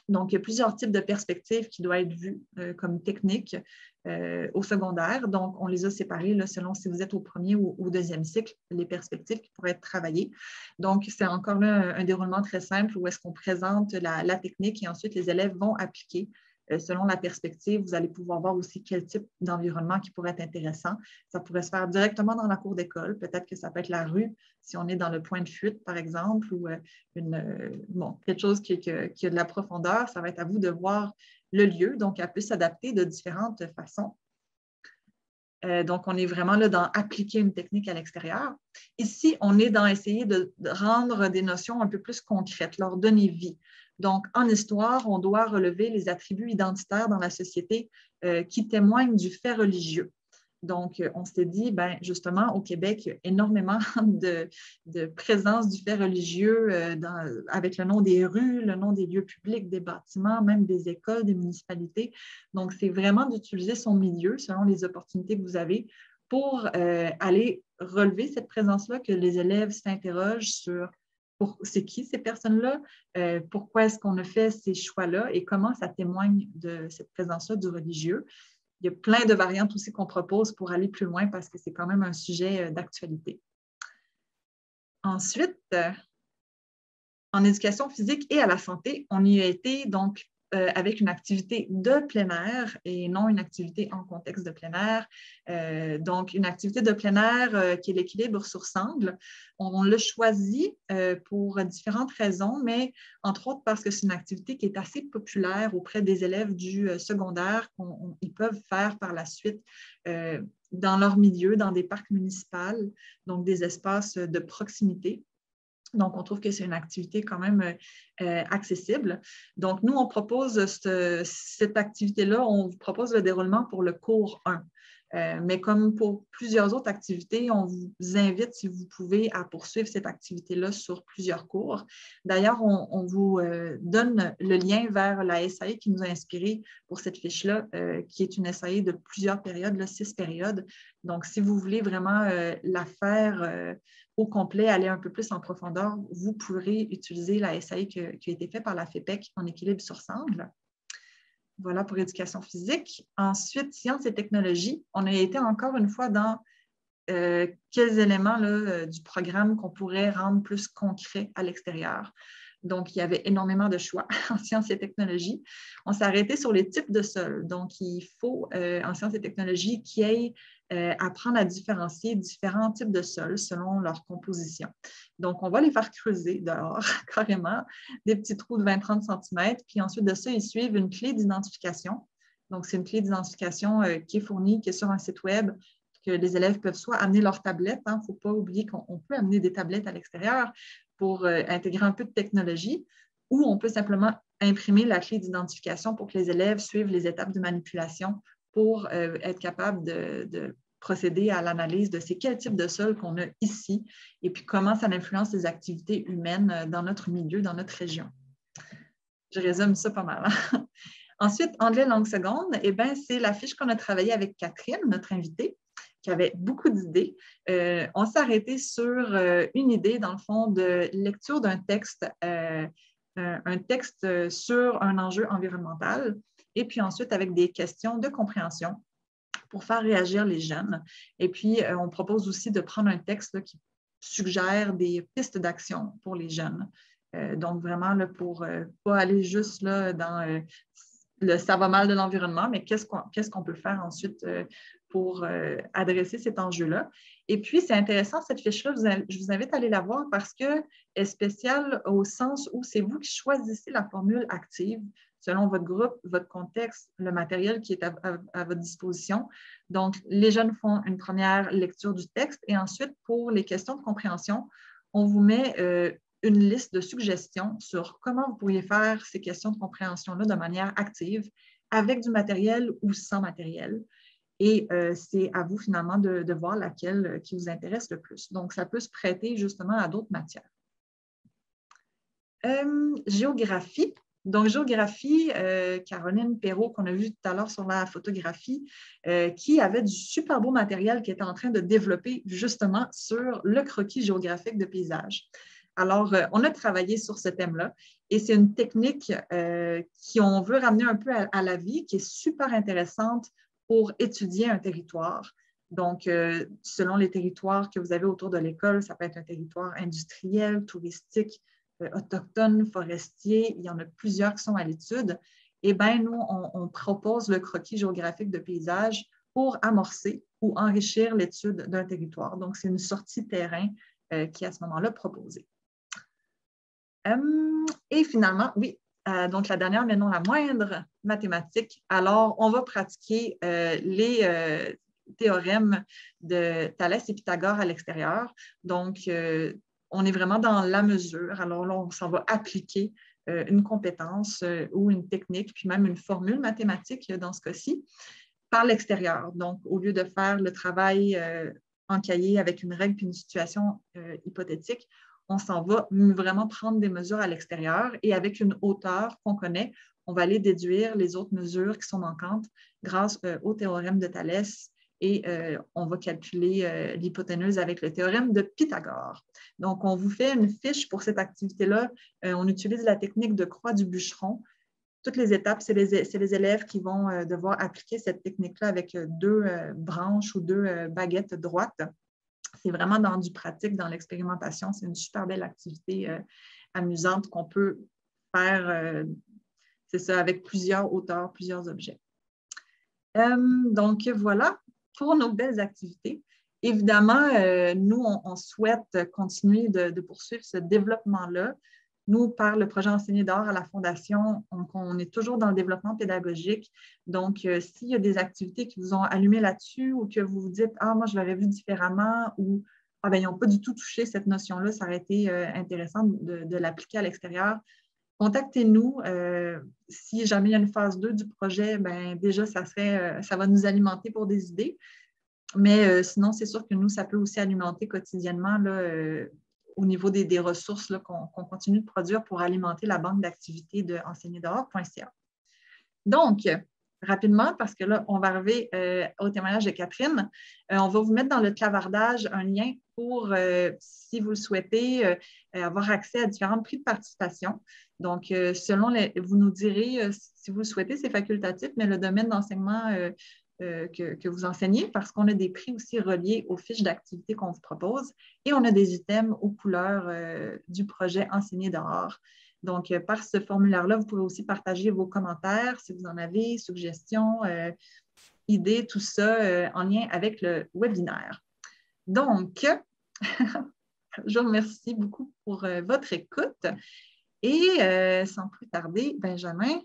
Donc, il y a plusieurs types de perspectives qui doivent être vues comme techniques au secondaire. Donc, on les a séparées là, selon si vous êtes au premier ou au deuxième cycle, les perspectives qui pourraient être travaillées. Donc, c'est encore là un déroulement très simple où est-ce qu'on présente la technique et ensuite les élèves vont appliquer. Selon la perspective, vous allez pouvoir voir aussi quel type d'environnement qui pourrait être intéressant. Ça pourrait se faire directement dans la cour d'école. Peut-être que ça peut être la rue, si on est dans le point de fuite, par exemple, ou quelque chose qui a de la profondeur. Ça va être à vous de voir le lieu. Donc, elle peut s'adapter de différentes façons. Donc, on est vraiment là dans appliquer une technique à l'extérieur. Ici, on est dans essayer de rendre des notions un peu plus concrètes, leur donner vie. Donc, en histoire, on doit relever les attributs identitaires dans la société qui témoignent du fait religieux. Donc, on s'est dit, justement, au Québec, il y a énormément de présence du fait religieux avec le nom des rues, le nom des lieux publics, des bâtiments, même des écoles, des municipalités. Donc, c'est vraiment d'utiliser son milieu selon les opportunités que vous avez pour aller relever cette présence-là, que les élèves s'interrogent sur c'est qui ces personnes-là, pourquoi est-ce qu'on a fait ces choix-là et comment ça témoigne de cette présence-là du religieux. Il y a plein de variantes aussi qu'on propose pour aller plus loin parce que c'est quand même un sujet d'actualité. Ensuite, en éducation physique et à la santé, on y a été donc avec une activité de plein air et non une activité en contexte de plein air. Donc, une activité de plein air qui est l'équilibre sur sangle. On l'a choisi pour différentes raisons, mais entre autres parce que c'est une activité qui est assez populaire auprès des élèves du secondaire qu'ils peuvent faire par la suite dans leur milieu, dans des parcs municipaux, donc des espaces de proximité. Donc, on trouve que c'est une activité quand même accessible. Donc, nous, on propose cette activité-là, on vous propose le déroulement pour le cours 1. Mais comme pour plusieurs autres activités, on vous invite, si vous pouvez, à poursuivre cette activité-là sur plusieurs cours. D'ailleurs, on vous donne le lien vers la SAE qui nous a inspiré pour cette fiche-là, qui est une SAE de plusieurs périodes, là, 6 périodes. Donc, si vous voulez vraiment la faire au complet, aller un peu plus en profondeur, vous pourrez utiliser la SAE qui a été faite par la FEPEC en équilibre sur sangle. Voilà pour éducation physique. Ensuite, sciences et technologies. On a été encore une fois dans quels éléments là, du programme qu'on pourrait rendre plus concret à l'extérieur. Donc, il y avait énormément de choix en sciences et technologies. On s'est arrêté sur les types de sols. Donc, il faut, en sciences et technologies, qu'il y ait apprendre à différencier différents types de sols selon leur composition. Donc, on va les faire creuser dehors, carrément, des petits trous de 20-30 cm. Puis ensuite de ça, ils suivent une clé d'identification. Donc, c'est une clé d'identification qui est fournie, qui est sur un site web, que les élèves peuvent soit amener leur tablette. Il ne faut pas oublier qu'on peut amener des tablettes à l'extérieur pour intégrer un peu de technologie, ou on peut simplement imprimer la clé d'identification pour que les élèves suivent les étapes de manipulation pour être capable de procéder à l'analyse de c'est quel type de sol qu'on a ici et puis comment ça influence les activités humaines dans notre milieu, dans notre région. Je résume ça pas mal. Ensuite, anglais langue seconde, c'est la fiche qu'on a travaillée avec Catherine, notre invitée, qui avait beaucoup d'idées. On s'est arrêté sur une idée, dans le fond, de lecture d'un texte, un texte sur un enjeu environnemental, et puis ensuite avec des questions de compréhension pour faire réagir les jeunes. Et puis, on propose aussi de prendre un texte là, qui suggère des pistes d'action pour les jeunes. Donc, vraiment, là, pour ne pas aller juste là, dans le ça va mal de l'environnement, mais qu'est-ce qu'on peut faire ensuite pour adresser cet enjeu-là. Et puis, c'est intéressant, cette fiche-là, je vous invite à aller la voir parce qu'elle est spéciale au sens où c'est vous qui choisissez la formule active selon votre groupe, votre contexte, le matériel qui est à votre disposition. Donc, les jeunes font une première lecture du texte et ensuite, pour les questions de compréhension, on vous met une liste de suggestions sur comment vous pourriez faire ces questions de compréhension-là de manière active, avec du matériel ou sans matériel. Et c'est à vous finalement de voir laquelle qui vous intéresse le plus. Donc, ça peut se prêter justement à d'autres matières. Géographie. Donc, géographie, Caroline Perrault, qu'on a vu tout à l'heure sur la photographie, qui avait du super beau matériel qui était en train de développer justement sur le croquis géographique de paysage. Alors, on a travaillé sur ce thème-là et c'est une technique qu'on veut ramener un peu à la vie, qui est super intéressante pour étudier un territoire. Donc, selon les territoires que vous avez autour de l'école, ça peut être un territoire industriel, touristique, autochtones, forestiers, il y en a plusieurs qui sont à l'étude. Eh bien, nous, on propose le croquis géographique de paysage pour amorcer ou enrichir l'étude d'un territoire. Donc, c'est une sortie terrain qui est à ce moment-là proposée. Et finalement, oui, donc la dernière, mais non la moindre, mathématiques. Alors, on va pratiquer les théorèmes de Thalès et Pythagore à l'extérieur. Donc, on est vraiment dans la mesure. Alors là, on s'en va appliquer une compétence ou une technique, puis même une formule mathématique dans ce cas-ci, par l'extérieur. Donc, au lieu de faire le travail en cahier avec une règle puis une situation hypothétique, on s'en va vraiment prendre des mesures à l'extérieur et avec une hauteur qu'on connaît, on va aller déduire les autres mesures qui sont manquantes grâce au théorème de Thalès et on va calculer l'hypoténuse avec le théorème de Pythagore. Donc, on vous fait une fiche pour cette activité-là. On utilise la technique de croix du bûcheron. Toutes les étapes, c'est les élèves qui vont devoir appliquer cette technique-là avec deux branches ou deux baguettes droites. C'est vraiment dans du pratique, dans l'expérimentation. C'est une super belle activité amusante qu'on peut faire, c'est ça, avec plusieurs hauteurs, plusieurs objets. Donc, voilà pour nos belles activités. Évidemment, nous, on souhaite continuer de poursuivre ce développement-là. Nous, par le projet Enseigner dehors à la Fondation, on est toujours dans le développement pédagogique. Donc, s'il y a des activités qui vous ont allumé là-dessus ou que vous vous dites « Ah, moi, je l'aurais vu différemment » ou « Ah, bien, ils n'ont pas du tout touché cette notion-là, ça aurait été intéressant de l'appliquer à l'extérieur », contactez-nous. Si jamais il y a une phase 2 du projet, bien, déjà, ça va nous alimenter pour des idées. Mais sinon, c'est sûr que nous, ça peut aussi alimenter quotidiennement là, au niveau des ressources qu'on continue de produire pour alimenter la banque d'activités de enseignerdehors.ca. Donc, rapidement, parce que là, on va arriver au témoignage de Catherine. On va vous mettre dans le clavardage un lien pour, si vous le souhaitez, avoir accès à différents prix de participation. Donc, vous nous direz, si vous le souhaitez, c'est facultatif, mais le domaine d'enseignement que vous enseignez, parce qu'on a des prix aussi reliés aux fiches d'activité qu'on vous propose et on a des items aux couleurs du projet Enseigner dehors. Donc, par ce formulaire-là, vous pouvez aussi partager vos commentaires si vous en avez, suggestions, idées, tout ça en lien avec le webinaire. Donc, je vous remercie beaucoup pour votre écoute et sans plus tarder, Benjamin.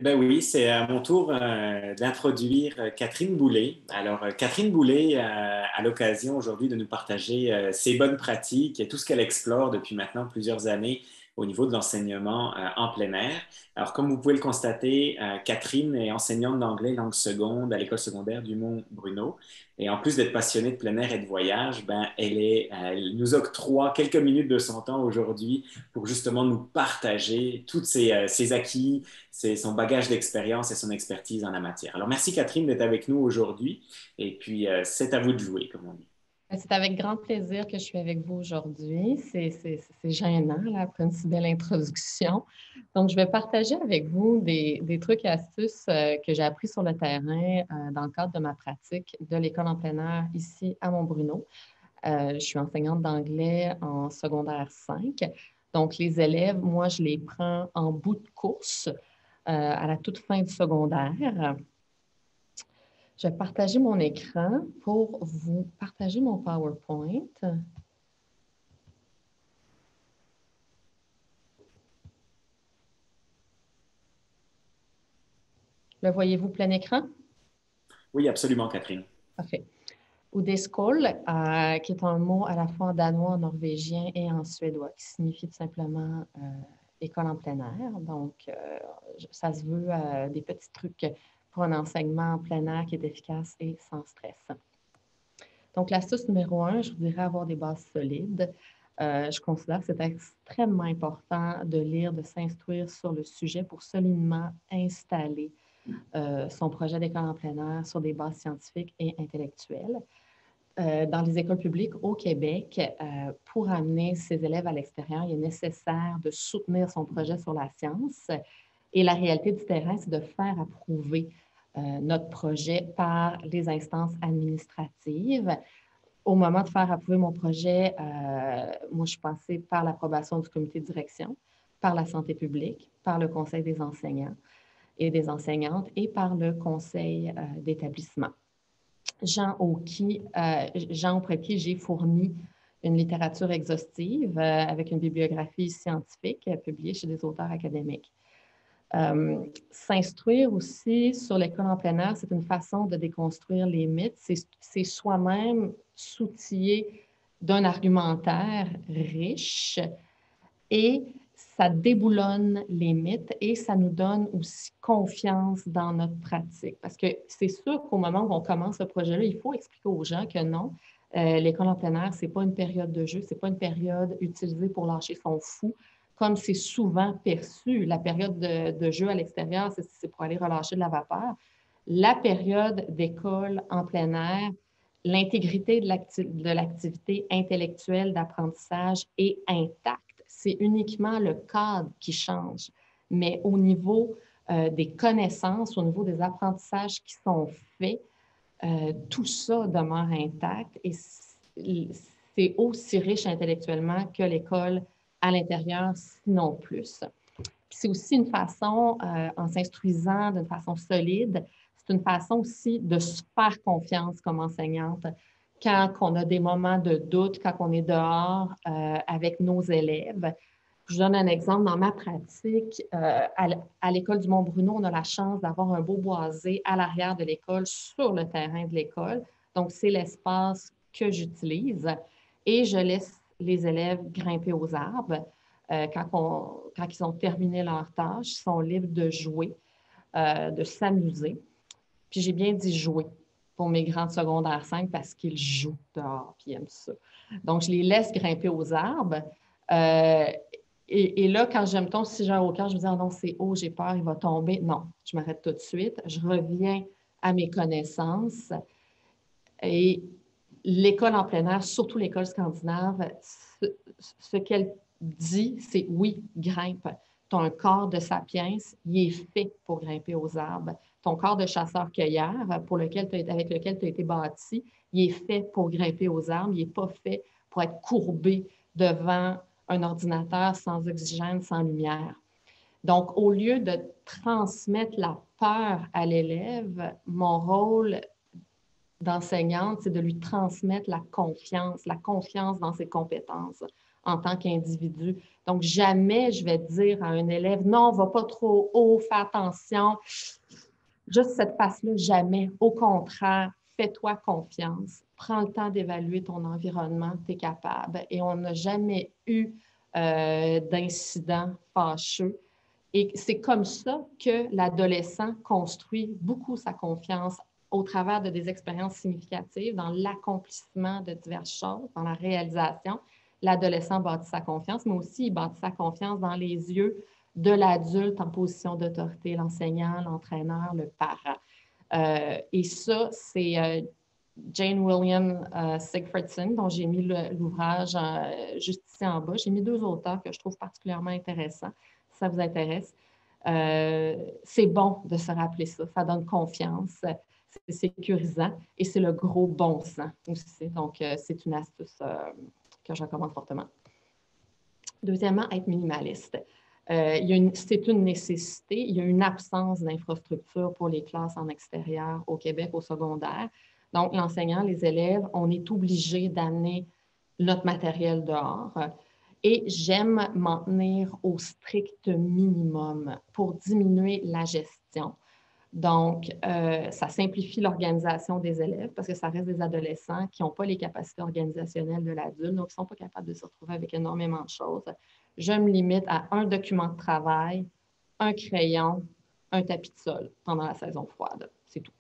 Ben oui, c'est à mon tour d'introduire Catherine Boulay. Alors, Catherine Boulay a l'occasion aujourd'hui de nous partager ses bonnes pratiques et tout ce qu'elle explore depuis maintenant plusieurs années au niveau de l'enseignement en plein air. Alors, comme vous pouvez le constater, Catherine est enseignante d'anglais langue seconde à l'école secondaire du Mont-Bruno. Et en plus d'être passionnée de plein air et de voyage, ben, elle nous octroie quelques minutes de son temps aujourd'hui pour justement nous partager tous ses acquis, son bagage d'expérience et son expertise en la matière. Alors, merci Catherine d'être avec nous aujourd'hui. Et puis, c'est à vous de jouer, comme on dit. C'est avec grand plaisir que je suis avec vous aujourd'hui. C'est gênant, là, après une si belle introduction. Donc, je vais partager avec vous des trucs et astuces que j'ai appris sur le terrain dans le cadre de ma pratique de l'école en plein air ici à Mont-Bruno. Je suis enseignante d'anglais en secondaire 5. Donc, les élèves, moi, je les prends en bout de course à la toute fin du secondaire. Je vais partager mon écran pour vous partager mon PowerPoint. Le voyez-vous plein écran? Oui, absolument, Catherine. Parfait. Udeskål, qui est un mot à la fois en danois, en norvégien et en suédois, qui signifie tout simplement école en plein air. Donc, ça se veut des petits trucs pour un enseignement en plein air qui est efficace et sans stress. Donc, l'astuce numéro 1, je vous dirais avoir des bases solides. Je considère que c'est extrêmement important de lire, de s'instruire sur le sujet pour solidement installer son projet d'école en plein air sur des bases scientifiques et intellectuelles. Dans les écoles publiques au Québec, pour amener ses élèves à l'extérieur, il est nécessaire de soutenir son projet sur la science. Et la réalité du terrain, c'est de faire approuver notre projet par les instances administratives. Au moment de faire approuver mon projet, moi, je suis passée par l'approbation du comité de direction, par la santé publique, par le conseil des enseignants et des enseignantes et par le conseil d'établissement. Gens auprès de qui j'ai fourni une littérature exhaustive avec une bibliographie scientifique publiée chez des auteurs académiques. S'instruire aussi sur l'école en plein air, c'est une façon de déconstruire les mythes. C'est soi-même s'outiller d'un argumentaire riche et ça déboulonne les mythes et ça nous donne aussi confiance dans notre pratique. Parce que c'est sûr qu'au moment où on commence ce projet-là, il faut expliquer aux gens que non, l'école en plein air, ce n'est pas une période de jeu, ce n'est pas une période utilisée pour lâcher son fou, comme c'est souvent perçu. La période de jeu à l'extérieur, c'est pour aller relâcher de la vapeur. La période d'école en plein air, l'intégrité de l'activité intellectuelle d'apprentissage est intacte. C'est uniquement le cadre qui change. Mais au niveau des connaissances, au niveau des apprentissages qui sont faits, tout ça demeure intact et c'est aussi riche intellectuellement que l'école à l'intérieur, sinon plus. C'est aussi une façon, en s'instruisant d'une façon solide, c'est une façon aussi de se faire confiance comme enseignante quand on a des moments de doute, quand on est dehors avec nos élèves. Je vous donne un exemple. Dans ma pratique, à l'École du Mont-Bruno, on a la chance d'avoir un beau boisé à l'arrière de l'école, sur le terrain de l'école. Donc, c'est l'espace que j'utilise et je laisse les élèves grimper aux arbres. Quand ils ont terminé leur tâche, ils sont libres de jouer, de s'amuser. Puis j'ai bien dit jouer pour mes grands de secondaire 5 parce qu'ils jouent dehors puis ils aiment ça. Donc, je les laisse grimper aux arbres. Et là, quand je me tombe, si j'ai un haut cœur, je me dis, ah non, c'est haut, j'ai peur, il va tomber. Non, je m'arrête tout de suite. Je reviens à mes connaissances. Et l'école en plein air, surtout l'école scandinave, ce qu'elle dit, c'est oui, grimpe. Tu as un corps de sapiens, il est fait pour grimper aux arbres. Ton corps de chasseur-cueilleur, avec lequel tu as été bâti, il est fait pour grimper aux arbres. Il n'est pas fait pour être courbé devant un ordinateur sans oxygène, sans lumière. Donc, au lieu de transmettre la peur à l'élève, mon rôle d'enseignante, c'est de lui transmettre la confiance dans ses compétences en tant qu'individu. Donc, jamais je vais dire à un élève, non, va pas trop haut, fais attention. Juste cette face-là, jamais. Au contraire, fais-toi confiance. Prends le temps d'évaluer ton environnement, tu es capable. Et on n'a jamais eu d'incidents fâcheux. Et c'est comme ça que l'adolescent construit beaucoup sa confiance au travers de des expériences significatives dans l'accomplissement de diverses choses, dans la réalisation. L'adolescent bâtit sa confiance, mais aussi il bâtit sa confiance dans les yeux de l'adulte en position d'autorité, l'enseignant, l'entraîneur, le parent. Et ça, c'est Jane William Sigfridson, dont j'ai mis l'ouvrage juste ici en bas. J'ai mis 2 auteurs que je trouve particulièrement intéressants, si ça vous intéresse. C'est bon de se rappeler ça. Ça donne confiance, c'est sécurisant et c'est le gros bon sens aussi. Donc, c'est une astuce que je recommande fortement. Deuxièmement, être minimaliste. C'est une nécessité. Il y a une absence d'infrastructure pour les classes en extérieur au Québec, au secondaire. Donc, l'enseignant, les élèves, on est obligé d'amener notre matériel dehors. Et j'aime m'en tenir au strict minimum pour diminuer la gestion. Donc, ça simplifie l'organisation des élèves parce que ça reste des adolescents qui n'ont pas les capacités organisationnelles de l'adulte, donc ils ne sont pas capables de se retrouver avec énormément de choses. Je me limite à un document de travail, un crayon, un tapis de sol pendant la saison froide. C'est tout.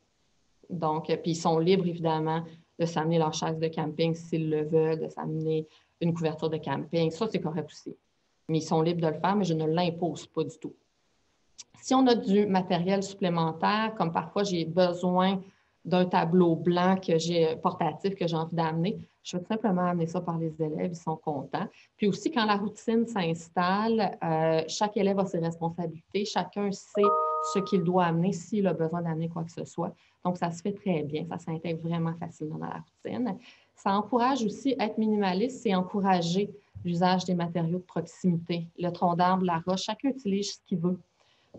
Donc, puis ils sont libres, évidemment, de s'amener leur chaise de camping s'ils le veulent, de s'amener une couverture de camping. Ça, c'est correct aussi. Mais ils sont libres de le faire, mais je ne l'impose pas du tout. Si on a du matériel supplémentaire, comme parfois j'ai besoin d'un tableau blanc portatif que j'ai envie d'amener, je vais tout simplement amener ça par les élèves, ils sont contents. Puis aussi, quand la routine s'installe, chaque élève a ses responsabilités, chacun sait ce qu'il doit amener s'il a besoin d'amener quoi que ce soit. Donc, ça se fait très bien, ça s'intègre vraiment facilement dans la routine. Ça encourage aussi à être minimaliste et encourager l'usage des matériaux de proximité. Le tronc d'arbre, la roche, chacun utilise ce qu'il veut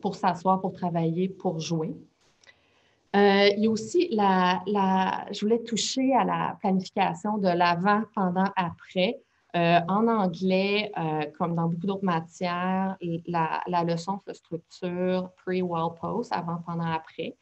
pour s'asseoir, pour travailler, pour jouer. Il y a aussi je voulais toucher à la planification de l'avant, pendant, après. En anglais, comme dans beaucoup d'autres matières, la leçon se structure pre, while, post, avant, pendant, après.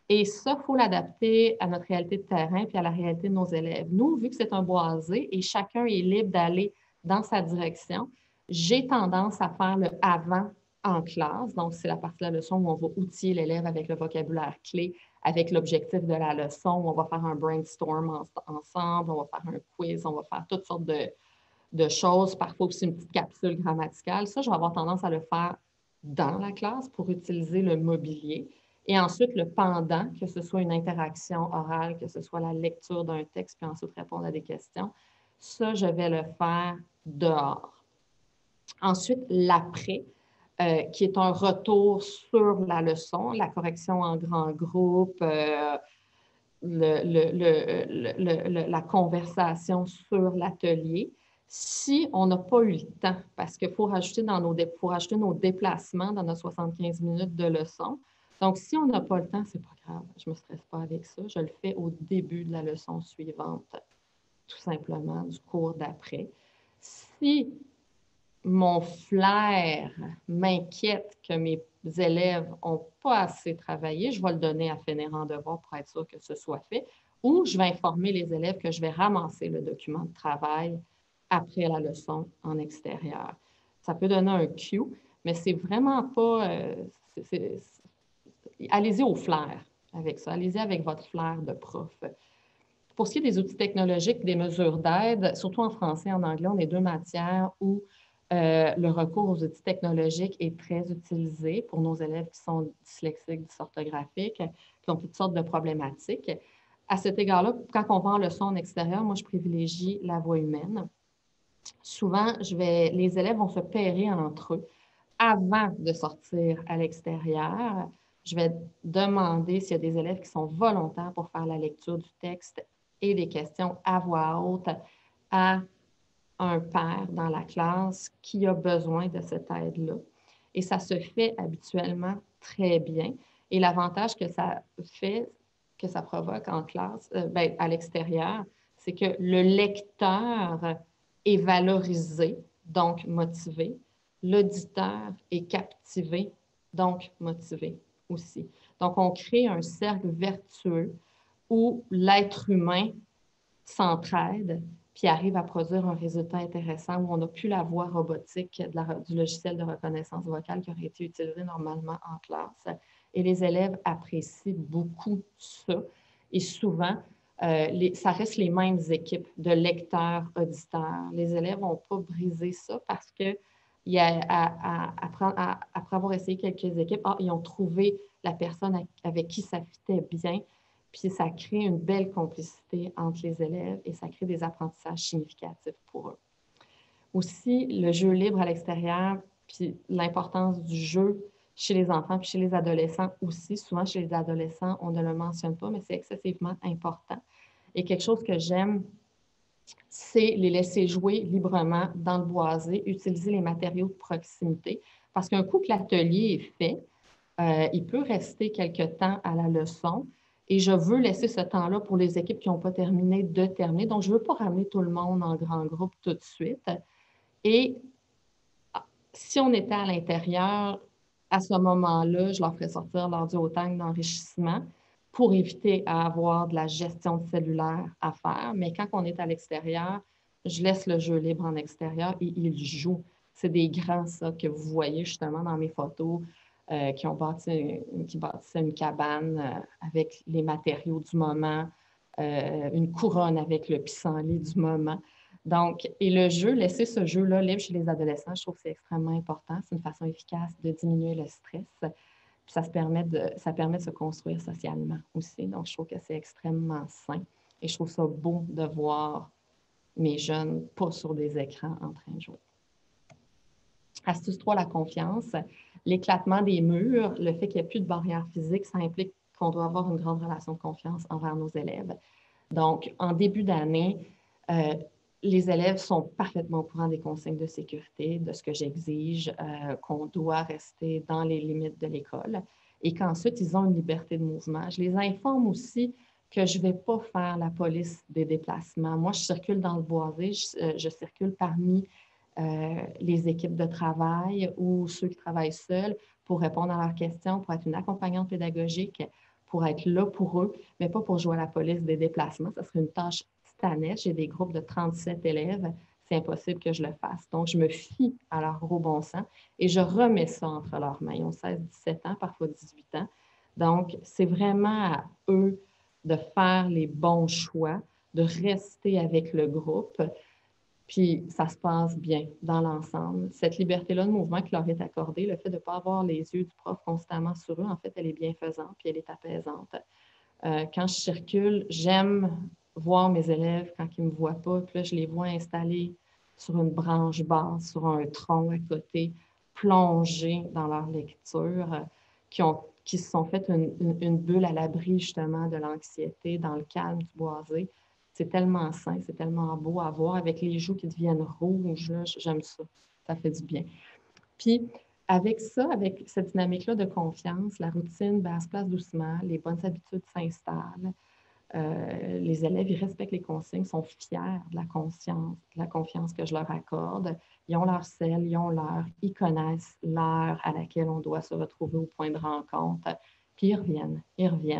Et ça, il faut l'adapter à notre réalité de terrain puis à la réalité de nos élèves. Nous, vu que c'est un boisé et chacun est libre d'aller dans sa direction, j'ai tendance à faire le avant en classe. Donc, c'est la partie de la leçon où on va outiller l'élève avec le vocabulaire clé, avec l'objectif de la leçon, où on va faire un brainstorm ensemble, on va faire un quiz, on va faire toutes sortes de choses, parfois aussi une petite capsule grammaticale. Ça, je vais avoir tendance à le faire dans la classe pour utiliser le mobilier. Et ensuite, le pendant, que ce soit une interaction orale, que ce soit la lecture d'un texte, puis ensuite répondre à des questions, ça, je vais le faire dehors. Ensuite, l'après, qui est un retour sur la leçon, la correction en grand groupe, la conversation sur l'atelier. Si on n'a pas eu le temps, parce qu'il faut rajouter nos déplacements dans nos 75 minutes de leçon. Donc, si on n'a pas le temps, c'est pas grave, je ne me stresse pas avec ça. Je le fais au début de la leçon suivante, tout simplement, du cours d'après. Si mon flair m'inquiète que mes élèves n'ont pas assez travaillé, je vais le donner à finir en devoir pour être sûr que ce soit fait, ou je vais informer les élèves que je vais ramasser le document de travail après la leçon en extérieur. Ça peut donner un cue, mais c'est vraiment pas... allez-y au flair avec ça. Allez-y avec votre flair de prof. Pour ce qui est des outils technologiques, des mesures d'aide, surtout en français et en anglais, on est deux matières où le recours aux outils technologiques est très utilisé pour nos élèves qui sont dyslexiques, dysorthographiques, qui ont toutes sortes de problématiques. À cet égard-là, quand on va en leçon en extérieur, moi, je privilégie la voix humaine. Souvent, les élèves vont se pairer entre eux avant de sortir à l'extérieur. Je vais demander s'il y a des élèves qui sont volontaires pour faire la lecture du texte et des questions à voix haute à un père dans la classe qui a besoin de cette aide-là. Et ça se fait habituellement très bien. Et l'avantage que ça fait, que ça provoque en classe, à l'extérieur, c'est que le lecteur est valorisé, donc motivé. L'auditeur est captivé, donc motivé aussi. Donc, on crée un cercle vertueux où l'être humain s'entraide puis arrive à produire un résultat intéressant où on n'a plus la voix robotique du logiciel de reconnaissance vocale qui aurait été utilisé normalement en classe. Et les élèves apprécient beaucoup ça. Et souvent, ça reste les mêmes équipes de lecteurs, auditeurs. Les élèves n'ont pas brisé ça parce que après avoir essayé quelques équipes, ils ont trouvé la personne avec qui ça fitait bien. Puis ça crée une belle complicité entre les élèves et ça crée des apprentissages significatifs pour eux. Aussi, le jeu libre à l'extérieur, puis l'importance du jeu chez les enfants puis chez les adolescents aussi. Souvent, chez les adolescents, on ne le mentionne pas, mais c'est excessivement important. Et quelque chose que j'aime, c'est les laisser jouer librement dans le boisé, utiliser les matériaux de proximité. Parce qu'un coup que l'atelier est fait, il peut rester quelque temps à la leçon. Et je veux laisser ce temps-là pour les équipes qui n'ont pas terminé de terminer. Donc, je ne veux pas ramener tout le monde en grand groupe tout de suite. Et si on était à l'intérieur, à ce moment-là, je leur ferai sortir leur duotang d'enrichissement pour éviter à avoir de la gestion cellulaire à faire. Mais quand on est à l'extérieur, je laisse le jeu libre en extérieur et ils jouent. C'est des grands, ça, que vous voyez justement dans mes photos, qui bâtissaient une cabane avec les matériaux du moment, une couronne avec le pissenlit du moment. Donc, et le jeu, laisser ce jeu-là libre chez les adolescents, je trouve que c'est extrêmement important. C'est une façon efficace de diminuer le stress. Puis ça permet de se construire socialement aussi. Donc, je trouve que c'est extrêmement sain. Et je trouve ça beau de voir mes jeunes pas sur des écrans en train de jouer. Astuce 3, la confiance. L'éclatement des murs, le fait qu'il n'y ait plus de barrière physique, ça implique qu'on doit avoir une grande relation de confiance envers nos élèves. Donc, en début d'année, les élèves sont parfaitement au courant des consignes de sécurité, de ce que j'exige, qu'on doit rester dans les limites de l'école et qu'ensuite, ils ont une liberté de mouvement. Je les informe aussi que je ne vais pas faire la police des déplacements. Moi, je circule dans le boisé, je circule parmi les équipes de travail ou ceux qui travaillent seuls pour répondre à leurs questions, pour être une accompagnante pédagogique, pour être là pour eux, mais pas pour jouer à la police des déplacements. Ça serait une tâche titanesque. J'ai des groupes de 37 élèves. C'est impossible que je le fasse. Donc, je me fie à leur gros bon sens et je remets ça entre leurs mains. Ils ont 16, 17 ans, parfois 18 ans. Donc, c'est vraiment à eux de faire les bons choix, de rester avec le groupe. Puis, ça se passe bien dans l'ensemble. Cette liberté-là de mouvement qui leur est accordée, le fait de ne pas avoir les yeux du prof constamment sur eux, en fait, elle est bienfaisante puis elle est apaisante. Quand je circule, j'aime voir mes élèves quand ils ne me voient pas. Puis là, je les vois installés sur une branche basse, sur un tronc à côté, plongés dans leur lecture, qui se sont fait une bulle à l'abri justement de l'anxiété, dans le calme du boisé. C'est tellement sain, c'est tellement beau à voir avec les joues qui deviennent rouges. Là, j'aime ça. Ça fait du bien. Puis, avec ça, avec cette dynamique-là de confiance, la routine se place doucement, les bonnes habitudes s'installent. Les élèves, ils respectent les consignes, sont fiers de la confiance que je leur accorde. Ils ont leur sel, ils ont l'heure, ils connaissent l'heure à laquelle on doit se retrouver au point de rencontre. Puis ils reviennent.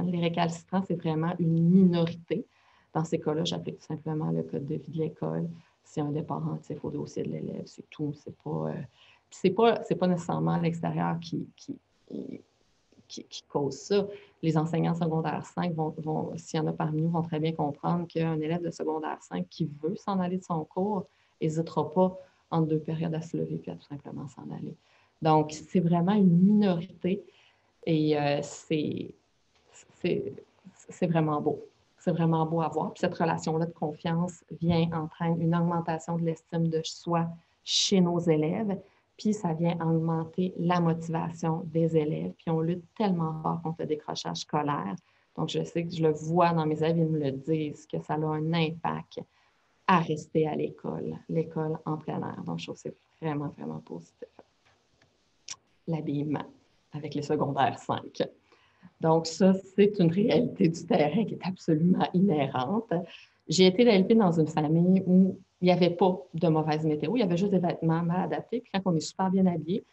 Les récalcitrants, c'est vraiment une minorité. Dans ces cas-là, j'applique tout simplement le code de vie de l'école. C'est un départ actif au dossier de l'élève, c'est tout. C'est pas nécessairement l'extérieur qui cause ça. Les enseignants secondaire 5 s'il y en a parmi nous, vont très bien comprendre qu'un élève de secondaire 5 qui veut s'en aller de son cours n'hésitera pas entre deux périodes à se lever puis à tout simplement s'en aller. Donc, c'est vraiment une minorité et c'est vraiment beau. C'est vraiment beau à voir. Puis cette relation-là de confiance entraîne une augmentation de l'estime de soi chez nos élèves. Puis ça vient augmenter la motivation des élèves. Puis on lutte tellement fort contre le décrochage scolaire. Donc, je sais que je le vois dans mes élèves, ils me le disent, que ça a un impact à rester à l'école en plein air. Donc, je trouve que c'est vraiment, vraiment positif. L'habillement avec les secondaires 5. Donc, ça, c'est une réalité du terrain qui est absolument inhérente. J'ai été élevée dans une famille où il n'y avait pas de mauvaise météo, il y avait juste des vêtements mal adaptés. Puis quand on est super bien habillé,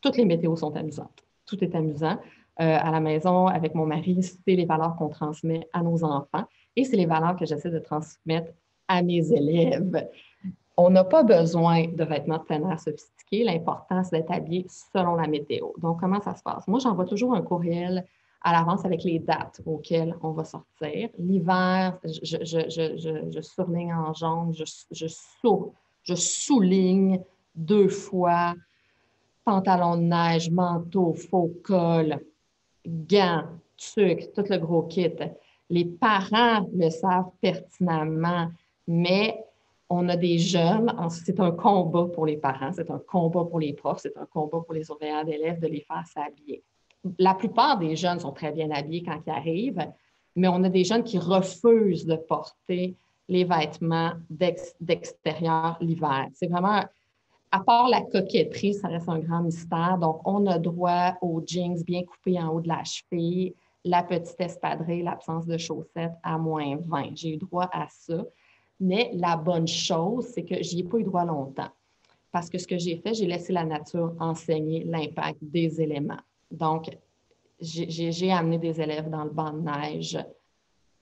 toutes les météos sont amusantes. Tout est amusant. À la maison, avec mon mari, c'est les valeurs qu'on transmet à nos enfants et c'est les valeurs que j'essaie de transmettre à mes élèves. On n'a pas besoin de vêtements de plein air sophistiqués. L'important, c'est d'être habillé selon la météo. Donc, comment ça se passe? Moi, j'envoie toujours un courriel à l'avance avec les dates auxquelles on va sortir. L'hiver, je surligne en jaune, je souligne 2 fois pantalon de neige, manteau, faux col, gants, tucs, tout le gros kit. Les parents le savent pertinemment, mais on a des jeunes, c'est un combat pour les parents, c'est un combat pour les profs, c'est un combat pour les surveillants d'élèves de les faire s'habiller. La plupart des jeunes sont très bien habillés quand ils arrivent, mais on a des jeunes qui refusent de porter les vêtements d'extérieur l'hiver. C'est vraiment, à part la coquetterie, ça reste un grand mystère. Donc, on a droit aux jeans bien coupés en haut de la cheville, la petite espadrille, l'absence de chaussettes à moins 20. J'ai eu droit à ça. Mais la bonne chose, c'est que je n'y ai pas eu droit longtemps. Parce que ce que j'ai fait, j'ai laissé la nature enseigner l'impact des éléments. Donc, j'ai amené des élèves dans le banc de neige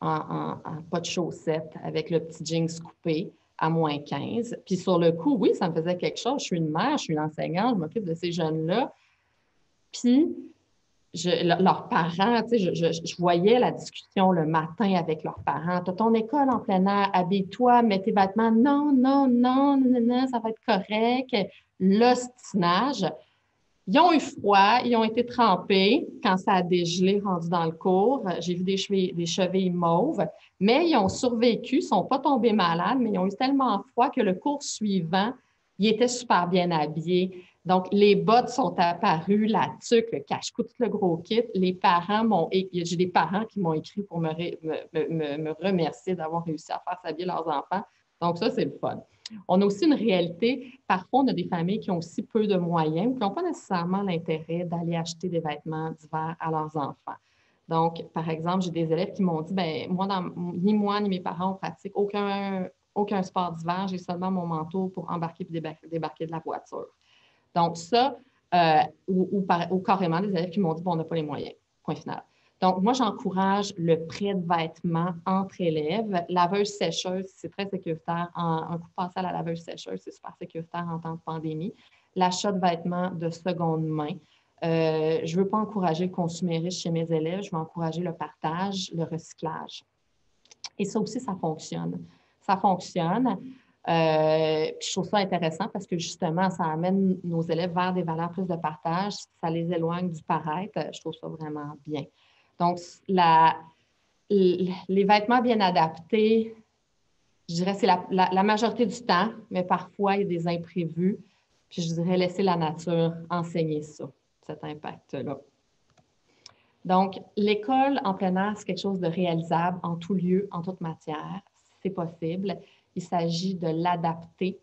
en pas de chaussettes avec le petit jeans coupé à -15. Puis sur le coup, oui, ça me faisait quelque chose. Je suis une mère, je suis une enseignante, je m'occupe de ces jeunes-là. Puis, leurs parents, tu sais, je voyais la discussion le matin avec leurs parents. Tu as ton école en plein air, habille-toi, mets tes vêtements. Non, non, non, non, non, ça va être correct. L'ostinage. Ils ont eu froid, ils ont été trempés quand ça a dégelé rendu dans le cours. J'ai vu des chevilles mauves, mais ils ont survécu, ils ne sont pas tombés malades, mais ils ont eu tellement froid que le cours suivant, ils étaient super bien habillés. Donc, les bottes sont apparues, la tuque, le cache-cou, tout le gros kit. Les parents j'ai des parents qui m'ont écrit pour me remercier d'avoir réussi à faire s'habiller leurs enfants. Donc, ça, c'est le fun. On a aussi une réalité, parfois, on a des familles qui ont aussi peu de moyens ou qui n'ont pas nécessairement l'intérêt d'aller acheter des vêtements d'hiver à leurs enfants. Donc, par exemple, j'ai des élèves qui m'ont dit, bien, ni moi ni mes parents, on pratique aucun sport d'hiver, j'ai seulement mon manteau pour embarquer et débarquer de la voiture. Donc, ça, ou carrément des élèves qui m'ont dit, bon, on n'a pas les moyens, point final. Donc, moi, j'encourage le prêt de vêtements entre élèves. Laveuse-sécheuse, c'est très sécuritaire. Un coup passé à la laveuse-sécheuse, c'est super sécuritaire en temps de pandémie. L'achat de vêtements de seconde main. Je ne veux pas encourager le consumérisme chez mes élèves, je veux encourager le partage, le recyclage. Et ça aussi, ça fonctionne. Ça fonctionne. Puis je trouve ça intéressant parce que justement, ça amène nos élèves vers des valeurs plus de partage, ça les éloigne du paraître. Je trouve ça vraiment bien. Donc, les vêtements bien adaptés, je dirais c'est la majorité du temps, mais parfois, il y a des imprévus. Puis, je dirais laisser la nature enseigner ça, cet impact-là. Donc, l'école en plein air, c'est quelque chose de réalisable en tout lieu, en toute matière. C'est possible. Il s'agit de l'adapter.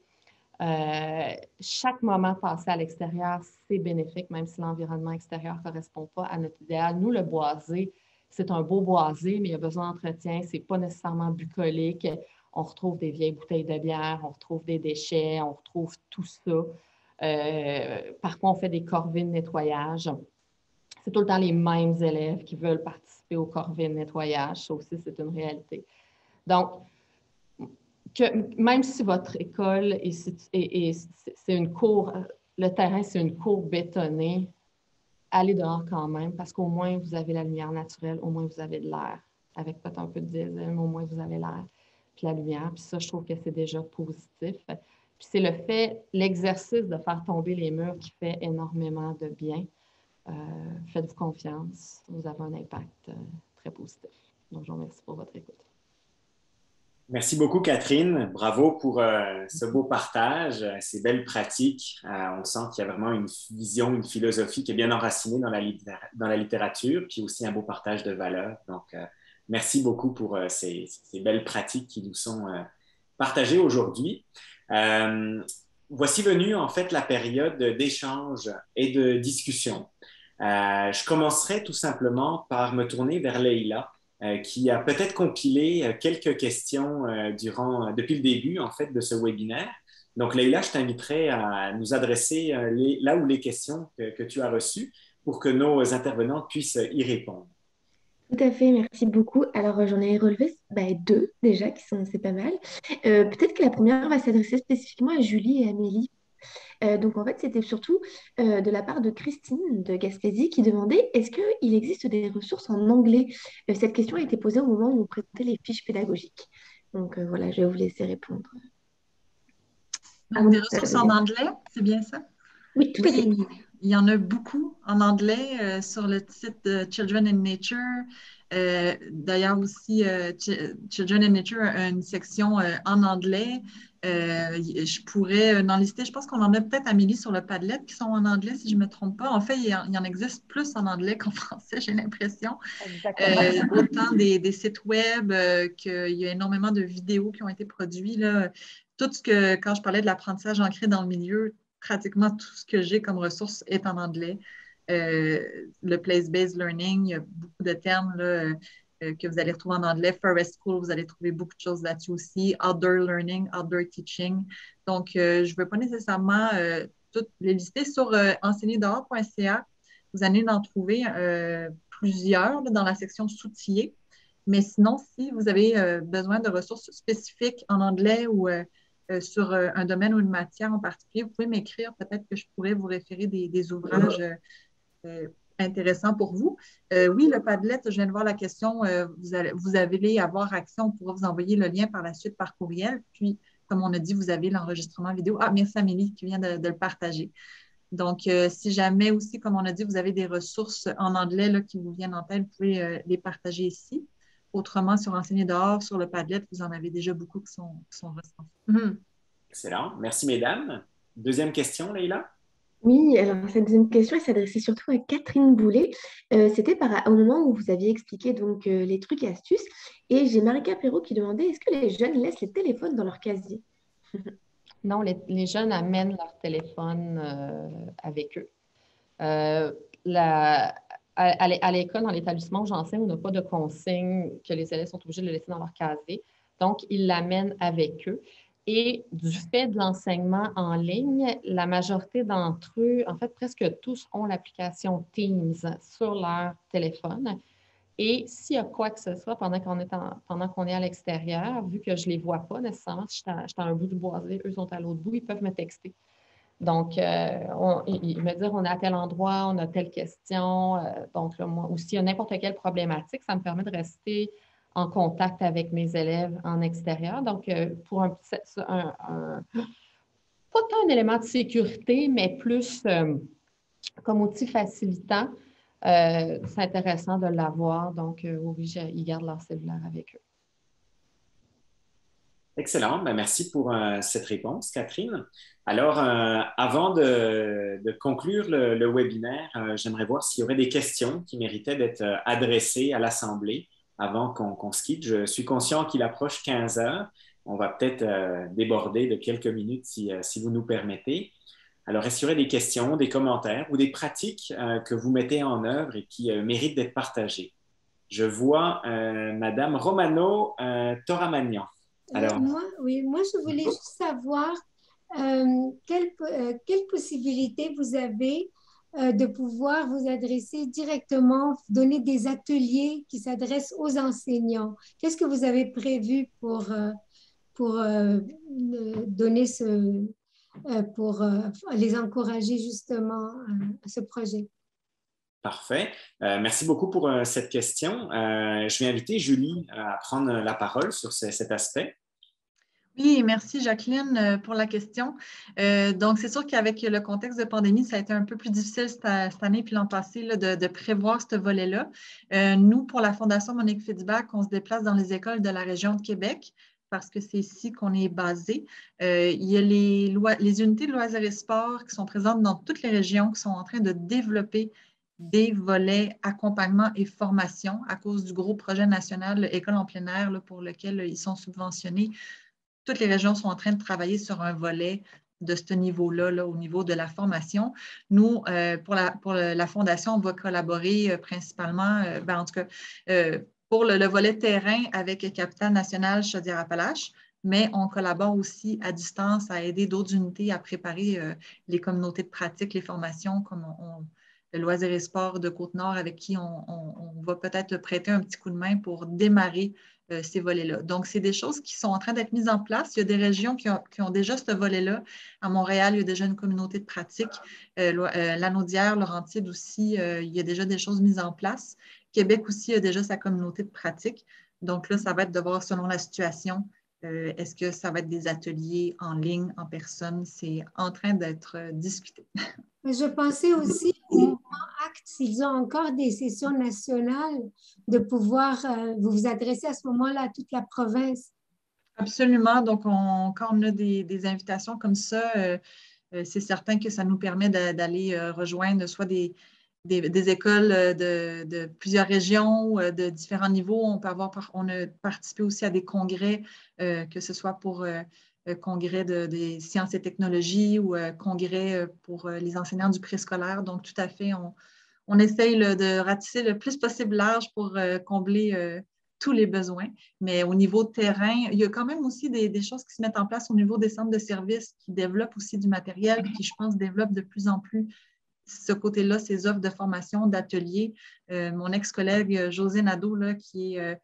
Chaque moment passé à l'extérieur, c'est bénéfique, même si l'environnement extérieur ne correspond pas à notre idéal. Nous, le boisé, c'est un beau boisé, mais il y a besoin d'entretien. Ce n'est pas nécessairement bucolique. On retrouve des vieilles bouteilles de bière, on retrouve des déchets, on retrouve tout ça. Parfois, on fait des corvées de nettoyage. C'est tout le temps les mêmes élèves qui veulent participer aux corvées de nettoyage. Ça aussi, c'est une réalité. Donc, même si votre école c'est une cour, le terrain, c'est une cour bétonnée, allez dehors quand même, parce qu'au moins, vous avez la lumière naturelle, au moins, vous avez de l'air. Avec peut-être un peu de diesel, mais au moins, vous avez l'air, puis la lumière. Puis ça, je trouve que c'est déjà positif. Puis c'est l'exercice de faire tomber les murs qui fait énormément de bien. Faites-vous confiance, vous avez un impact très positif. Donc, je vous remercie pour votre écoute. Merci beaucoup, Catherine. Bravo pour ce beau partage, ces belles pratiques. On sent qu'il y a vraiment une vision, une philosophie qui est bien enracinée dans la littérature, puis aussi un beau partage de valeurs. Donc, merci beaucoup pour ces belles pratiques qui nous sont partagées aujourd'hui. Voici venue, en fait, la période d'échange et de discussion. Je commencerai tout simplement par me tourner vers Leïla, qui a peut-être compilé quelques questions depuis le début, en fait, de ce webinaire. Donc, Leïla, je t'inviterai à nous adresser les questions que tu as reçues pour que nos intervenants puissent y répondre. Tout à fait, merci beaucoup. Alors, j'en ai relevé deux déjà, c'est pas mal. Peut-être que la première va s'adresser spécifiquement à Julie et Amélie. Donc, en fait, c'était surtout de la part de Christine de Gaspésie qui demandait est-ce qu'il existe des ressources en anglais? Cette question a été posée au moment où on présentait les fiches pédagogiques. Donc, voilà, je vais vous laisser répondre. Donc, des ressources en anglais, c'est bien ça? Oui, tout à fait. Il y en a beaucoup en anglais sur le site de Children in Nature. D'ailleurs aussi, Children in Nature a une section en anglais. Je pourrais en lister, je pense qu'on en a peut-être, Amélie, sur le Padlet qui sont en anglais, si je ne me trompe pas. En fait, il y en existe plus en anglais qu'en français, j'ai l'impression. Autant des sites web qu'il y a énormément de vidéos qui ont été produites. Là. Tout ce que, quand je parlais de l'apprentissage ancré dans le milieu, pratiquement tout ce que j'ai comme ressource est en anglais. Le place-based learning, il y a beaucoup de termes là, que vous allez retrouver en anglais. Forest School, vous allez trouver beaucoup de choses là-dessus aussi. Outdoor learning, outdoor teaching. Donc, je ne veux pas nécessairement toutes les lister sur enseigner-dehors.ca. vous allez en trouver plusieurs là, dans la section sous-outillés. Mais sinon, si vous avez besoin de ressources spécifiques en anglais ou sur un domaine ou une matière en particulier, vous pouvez m'écrire. Peut-être que je pourrais vous référer des ouvrages euh, intéressants pour vous. Oui, le Padlet, je viens de voir la question. Vous allez avoir accès. On pourra vous envoyer le lien par la suite par courriel. Puis, comme on a dit, vous avez l'enregistrement vidéo. Ah, merci Amélie qui vient de le partager. Donc, si jamais aussi, comme on a dit, vous avez des ressources en anglais là, qui vous viennent en tête, vous pouvez les partager ici. Autrement, sur Enseigner dehors, sur le Padlet, vous en avez déjà beaucoup qui sont recensés. Excellent. Merci, mesdames. Deuxième question, Leïla? Oui, alors cette deuxième question, elle s'adressait surtout à Catherine Boulet. C'était au moment où vous aviez expliqué donc les trucs et astuces. Et j'ai Marika Perrault qui demandait est-ce que les jeunes laissent les téléphones dans leur casier? Non, les jeunes amènent leur téléphone avec eux. Euh, la- à l'école, dans l'établissement où j'enseigne, on n'a pas de consigne que les élèves sont obligés de le laisser dans leur casier. Donc, ils l'amènent avec eux. Et du fait de l'enseignement en ligne, la majorité d'entre eux, en fait, presque tous ont l'application Teams sur leur téléphone. Et s'il y a quoi que ce soit pendant qu'on est à l'extérieur, vu que je ne les vois pas nécessairement, si je suis à un bout du boisé, eux sont à l'autre bout, ils peuvent me texter. Donc, ils me disent on est à tel endroit, on a telle question. Donc, là, moi, ou s'il y a n'importe quelle problématique, ça me permet de rester en contact avec mes élèves en extérieur. Donc, pour pas tant un élément de sécurité, mais plus comme outil facilitant, c'est intéressant de l'avoir. Donc, oui, ils gardent leur cellulaire avec eux. Excellent. Ben, merci pour cette réponse, Catherine. Alors, avant de conclure le webinaire, j'aimerais voir s'il y aurait des questions qui méritaient d'être adressées à l'Assemblée avant qu'on se quitte. Je suis conscient qu'il approche 15 heures. On va peut-être déborder de quelques minutes si vous nous permettez. Alors, est-ce qu'il y aurait des questions, des commentaires ou des pratiques que vous mettez en œuvre et qui méritent d'être partagées? Je vois Madame Romano Toramagnan. Alors, moi, je voulais juste savoir quelle possibilité vous avez de pouvoir vous adresser directement, donner des ateliers qui s'adressent aux enseignants. Qu'est-ce que vous avez prévu pour donner pour les encourager justement à ce projet? parfait. Merci beaucoup pour cette question. Je vais inviter Julie à prendre la parole sur cet aspect. Oui, merci Jacqueline pour la question. Donc, c'est sûr qu'avec le contexte de pandémie, ça a été un peu plus difficile cette année puis l'an passé là, de prévoir ce volet-là. Nous, pour la Fondation Monique Fitzbach, on se déplace dans les écoles de la région de Québec parce que c'est ici qu'on est basé. Il y a les unités de loisirs et sports qui sont présentes dans toutes les régions qui sont en train de développer des volets accompagnement et formation à cause du gros projet national École en plein air là, pour lequel ils sont subventionnés. Toutes les régions sont en train de travailler sur un volet de ce niveau-là, là, au niveau de la formation. Nous, pour la Fondation, on va collaborer principalement, en tout cas, pour le volet terrain avec Capital National Chaudière-Appalaches, mais on collabore aussi à distance à aider d'autres unités à préparer les communautés de pratique, les formations, comme le Loisirs et Sport de Côte-Nord, avec qui on va peut-être prêter un petit coup de main pour démarrer ces volets-là. Donc, c'est des choses qui sont en train d'être mises en place. Il y a des régions qui ont déjà ce volet-là. À Montréal, il y a déjà une communauté de pratique. Lanaudière, Laurentide aussi, il y a déjà des choses mises en place. Québec aussi a déjà sa communauté de pratique. Donc là, ça va être de voir selon la situation. Est-ce que ça va être des ateliers en ligne, en personne? C'est en train d'être discuté. Je pensais aussi au mouvement ACT, s'ils ont encore des sessions nationales, de pouvoir vous adresser à ce moment-là à toute la province. Absolument. Donc, quand on a des invitations comme ça, c'est certain que ça nous permet d'aller rejoindre soit des écoles de plusieurs régions ou de différents niveaux. On a participé aussi à des congrès, que ce soit pour congrès des sciences et technologies ou congrès pour les enseignants du préscolaire. Donc, tout à fait, on essaye de ratisser le plus possible large pour combler tous les besoins. Mais au niveau de terrain, il y a quand même aussi des choses qui se mettent en place au niveau des centres de services qui développent aussi du matériel, qui, je pense, développent de plus en plus ce côté-là, ces offres de formation, d'ateliers. Mon ex-collègue José Nadeau, là, qui est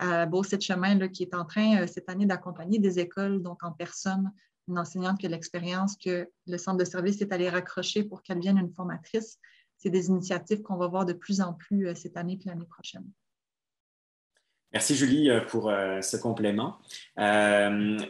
à Beauce-Chemin, là, qui est en train cette année d'accompagner des écoles, donc en personne, une enseignante qui a l'expérience que le centre de service est allé raccrocher pour qu'elle devienne une formatrice. C'est des initiatives qu'on va voir de plus en plus cette année et l'année prochaine. Merci Julie pour ce complément.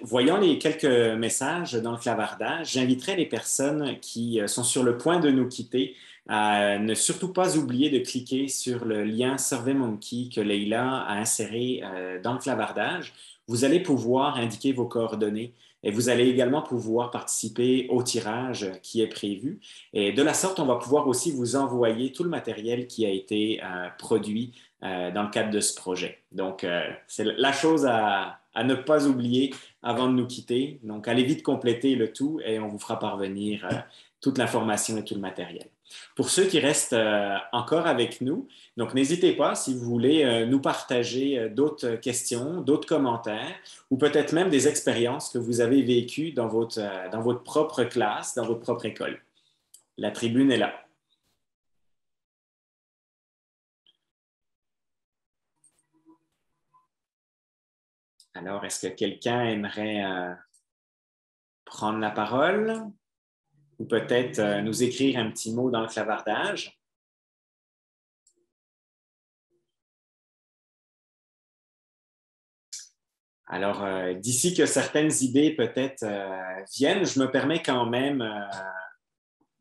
Voyons les quelques messages dans le clavardage. J'inviterai les personnes qui sont sur le point de nous quitter à ne surtout pas oublier de cliquer sur le lien SurveyMonkey que Leïla a inséré dans le clavardage. Vous allez pouvoir indiquer vos coordonnées et vous allez également pouvoir participer au tirage qui est prévu. Et de la sorte, on va pouvoir aussi vous envoyer tout le matériel qui a été produit dans le cadre de ce projet. Donc, c'est la chose à ne pas oublier avant de nous quitter. Donc, allez vite compléter le tout et on vous fera parvenir toute l'information et tout le matériel. Pour ceux qui restent encore avec nous, donc n'hésitez pas si vous voulez nous partager d'autres questions, d'autres commentaires ou peut-être même des expériences que vous avez vécues dans votre propre classe, dans votre propre école. La tribune est là. Alors, est-ce que quelqu'un aimerait prendre la parole ou peut-être nous écrire un petit mot dans le clavardage? Alors, d'ici que certaines idées peut-être viennent, je me permets quand même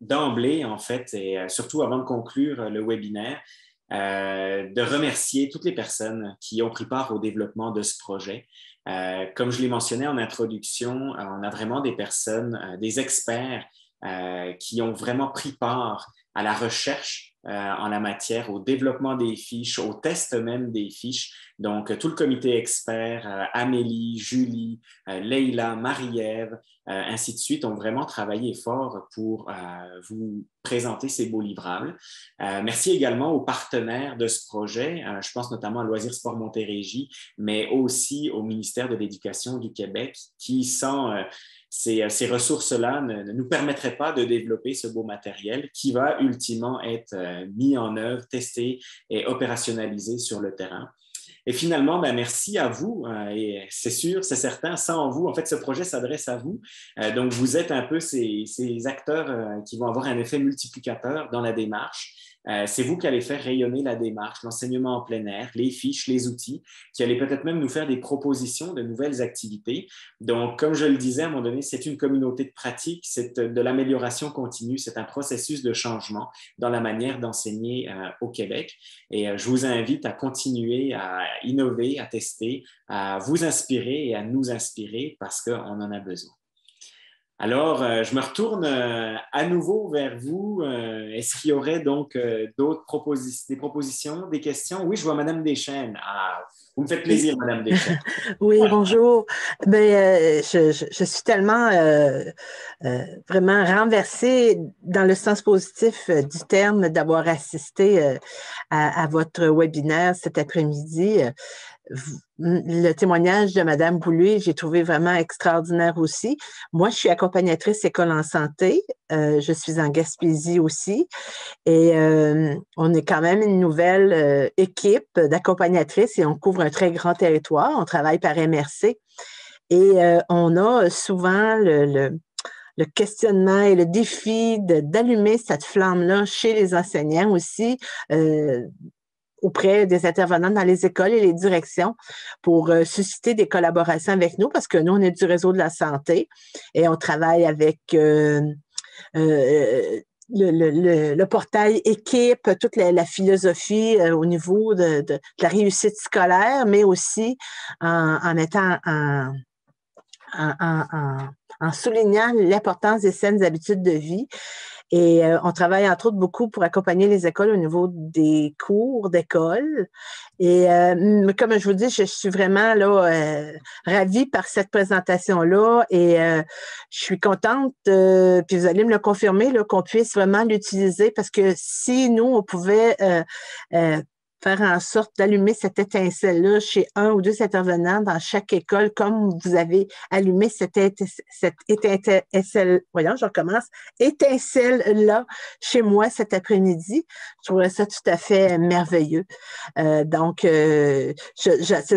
d'emblée, en fait, et surtout avant de conclure le webinaire, de remercier toutes les personnes qui ont pris part au développement de ce projet. Comme je l'ai mentionné en introduction, on a vraiment des personnes, des experts qui ont vraiment pris part à la recherche en la matière, au développement des fiches, au test même des fiches. Donc, tout le comité expert, Amélie, Julie, Leïla, Marie-Ève, ainsi de suite, ont vraiment travaillé fort pour vous présenter ces beaux livrables. Merci également aux partenaires de ce projet. Je pense notamment à Loisirs Sport Montérégie, mais aussi au ministère de l'Éducation du Québec qui, sans ces ressources-là, ne nous permettraient pas de développer ce beau matériel qui va ultimement être mis en œuvre, testé et opérationnalisé sur le terrain. Et finalement, merci à vous. Et c'est sûr, c'est certain, sans vous, en fait, ce projet s'adresse à vous. Donc, vous êtes un peu ces acteurs qui vont avoir un effet multiplicateur dans la démarche. C'est vous qui allez faire rayonner la démarche, l'enseignement en plein air, les fiches, les outils, qui allez peut-être même nous faire des propositions de nouvelles activités. Donc, comme je le disais à un moment donné, c'est une communauté de pratique, c'est de l'amélioration continue, c'est un processus de changement dans la manière d'enseigner au Québec. Et je vous invite à continuer à innover, à tester, à vous inspirer et à nous inspirer parce qu'on en a besoin. Alors, je me retourne à nouveau vers vous. Est-ce qu'il y aurait donc d'autres propositions, des questions? Oui, je vois Madame Deschênes. Ah, vous me faites plaisir, Madame Deschênes. Oui, bonjour. Je suis tellement vraiment renversée dans le sens positif du terme d'avoir assisté à votre webinaire cet après-midi. Le témoignage de Mme Boulay, j'ai trouvé vraiment extraordinaire aussi. Moi, je suis accompagnatrice école en santé. Je suis en Gaspésie aussi. Et on est quand même une nouvelle équipe d'accompagnatrices et on couvre un très grand territoire. On travaille par MRC. Et on a souvent le questionnement et le défi d'allumer cette flamme-là chez les enseignants aussi, auprès des intervenants dans les écoles et les directions pour susciter des collaborations avec nous parce que nous, on est du réseau de la santé et on travaille avec le portail équipe, toute la philosophie au niveau de la réussite scolaire, mais aussi en mettant en soulignant l'importance des saines habitudes de vie. Et on travaille entre autres beaucoup pour accompagner les écoles au niveau des cours d'école. Et comme je vous dis, je suis vraiment là ravie par cette présentation-là et je suis contente, puis vous allez me le confirmer, qu'on puisse vraiment l'utiliser parce que si nous, on pouvait faire en sorte d'allumer cette étincelle-là chez un ou deux intervenants dans chaque école, comme vous avez allumé cette étincelle, voyons, je recommence, étincelle-là chez moi cet après-midi. Je trouverais ça tout à fait merveilleux. Donc, c'est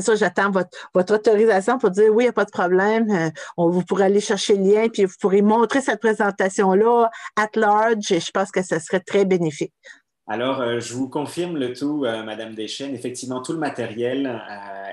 ça, j'attends votre autorisation pour dire oui, il n'y a pas de problème. Vous pourrez aller chercher le lien, puis vous pourrez montrer cette présentation-là at large, et je pense que ça serait très bénéfique. Alors, je vous confirme le tout, Madame Deschênes. Effectivement, tout le matériel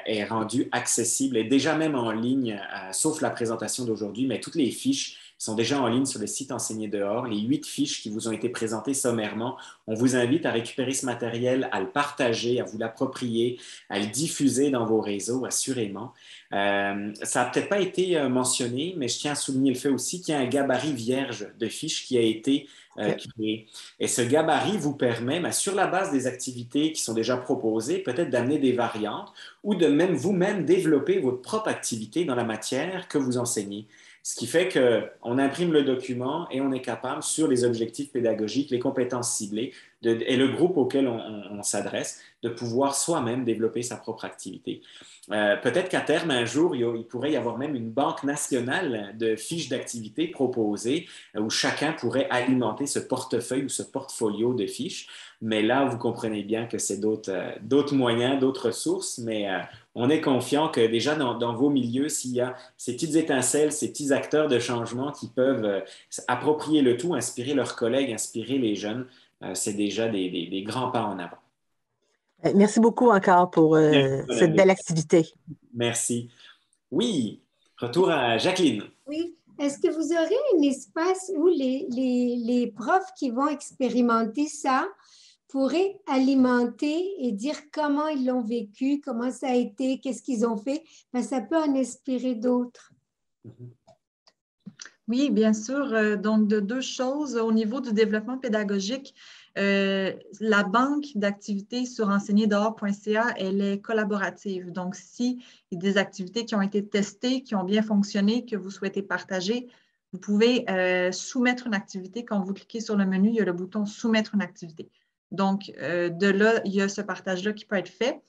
est rendu accessible et déjà même en ligne, sauf la présentation d'aujourd'hui, mais toutes les fiches sont déjà en ligne sur le site Enseigner dehors. Les 8 fiches qui vous ont été présentées sommairement, on vous invite à récupérer ce matériel, à le partager, à vous l'approprier, à le diffuser dans vos réseaux, assurément. Ça n'a peut-être pas été mentionné, mais je tiens à souligner le fait aussi qu'il y a un gabarit vierge de fiches qui a été créé. Et ce gabarit vous permet, sur la base des activités qui sont déjà proposées, peut-être d'amener des variantes ou de même vous-même développer votre propre activité dans la matière que vous enseignez. Ce qui fait qu'on imprime le document et on est capable, sur les objectifs pédagogiques, les compétences ciblées et le groupe auquel on s'adresse, de pouvoir soi-même développer sa propre activité. Peut-être qu'à terme, un jour, il pourrait y avoir même une banque nationale de fiches d'activités proposées où chacun pourrait alimenter ce portefeuille ou ce portfolio de fiches. Mais là, vous comprenez bien que c'est d'autres moyens, d'autres sources, mais on est confiant que déjà dans vos milieux, s'il y a ces petites étincelles, ces petits acteurs de changement qui peuvent approprier le tout, inspirer leurs collègues, inspirer les jeunes, c'est déjà des grands pas en avant. Merci beaucoup encore pour cette belle activité. Merci. Oui, retour à Jacqueline. Oui. Est-ce que vous aurez un espace où les profs qui vont expérimenter ça pourraient alimenter et dire comment ils l'ont vécu, comment ça a été, qu'est-ce qu'ils ont fait? Ben, ça peut en inspirer d'autres. Oui, bien sûr. Donc, de deux choses. Au niveau du développement pédagogique, la banque d'activités sur enseignerdehors.ca, elle est collaborative. Donc, s'il y a des activités qui ont été testées, qui ont bien fonctionné, que vous souhaitez partager, vous pouvez soumettre une activité. Quand vous cliquez sur le menu, il y a le bouton « Soumettre une activité ». Donc, de là, il y a ce partage-là qui peut être fait.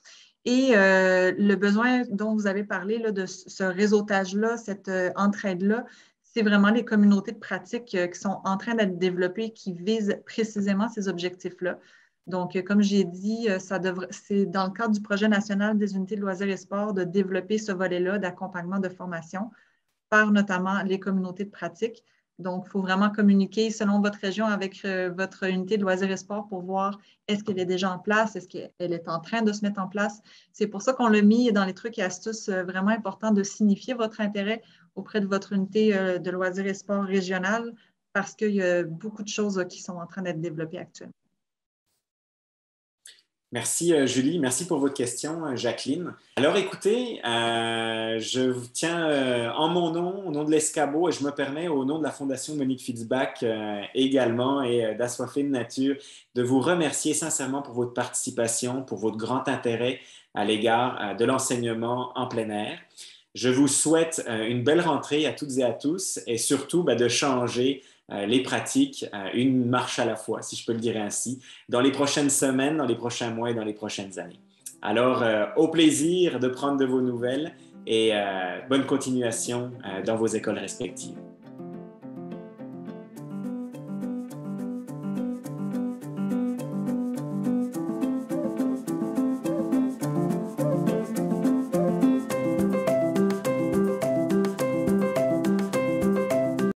Et le besoin dont vous avez parlé, là, de ce réseautage-là, cette entraide-là, c'est vraiment les communautés de pratique qui sont en train d'être développées, qui visent précisément ces objectifs-là. Donc, comme j'ai dit, c'est dans le cadre du projet national des unités de loisirs et sports de développer ce volet-là d'accompagnement de formation par notamment les communautés de pratique. Donc, il faut vraiment communiquer selon votre région avec votre unité de loisirs et sports pour voir est-ce qu'elle est déjà en place, est-ce qu'elle est en train de se mettre en place. C'est pour ça qu'on l'a mis dans les trucs et astuces vraiment important de signifier votre intérêt auprès de votre unité de loisirs et sports régionale parce qu'il y a beaucoup de choses qui sont en train d'être développées actuellement. Merci, Julie. Merci pour votre question, Jacqueline. Alors, écoutez, je vous tiens en mon nom, au nom de l'Escabeau, et je me permets, au nom de la Fondation Monique Fitzbach également et d'Assoiffé de Nature, de vous remercier sincèrement pour votre participation, pour votre grand intérêt à l'égard de l'enseignement en plein air. Je vous souhaite une belle rentrée à toutes et à tous et surtout de changer les pratiques, une marche à la fois, si je peux le dire ainsi, dans les prochaines semaines, dans les prochains mois et dans les prochaines années. Alors, au plaisir de prendre de vos nouvelles et bonne continuation dans vos écoles respectives.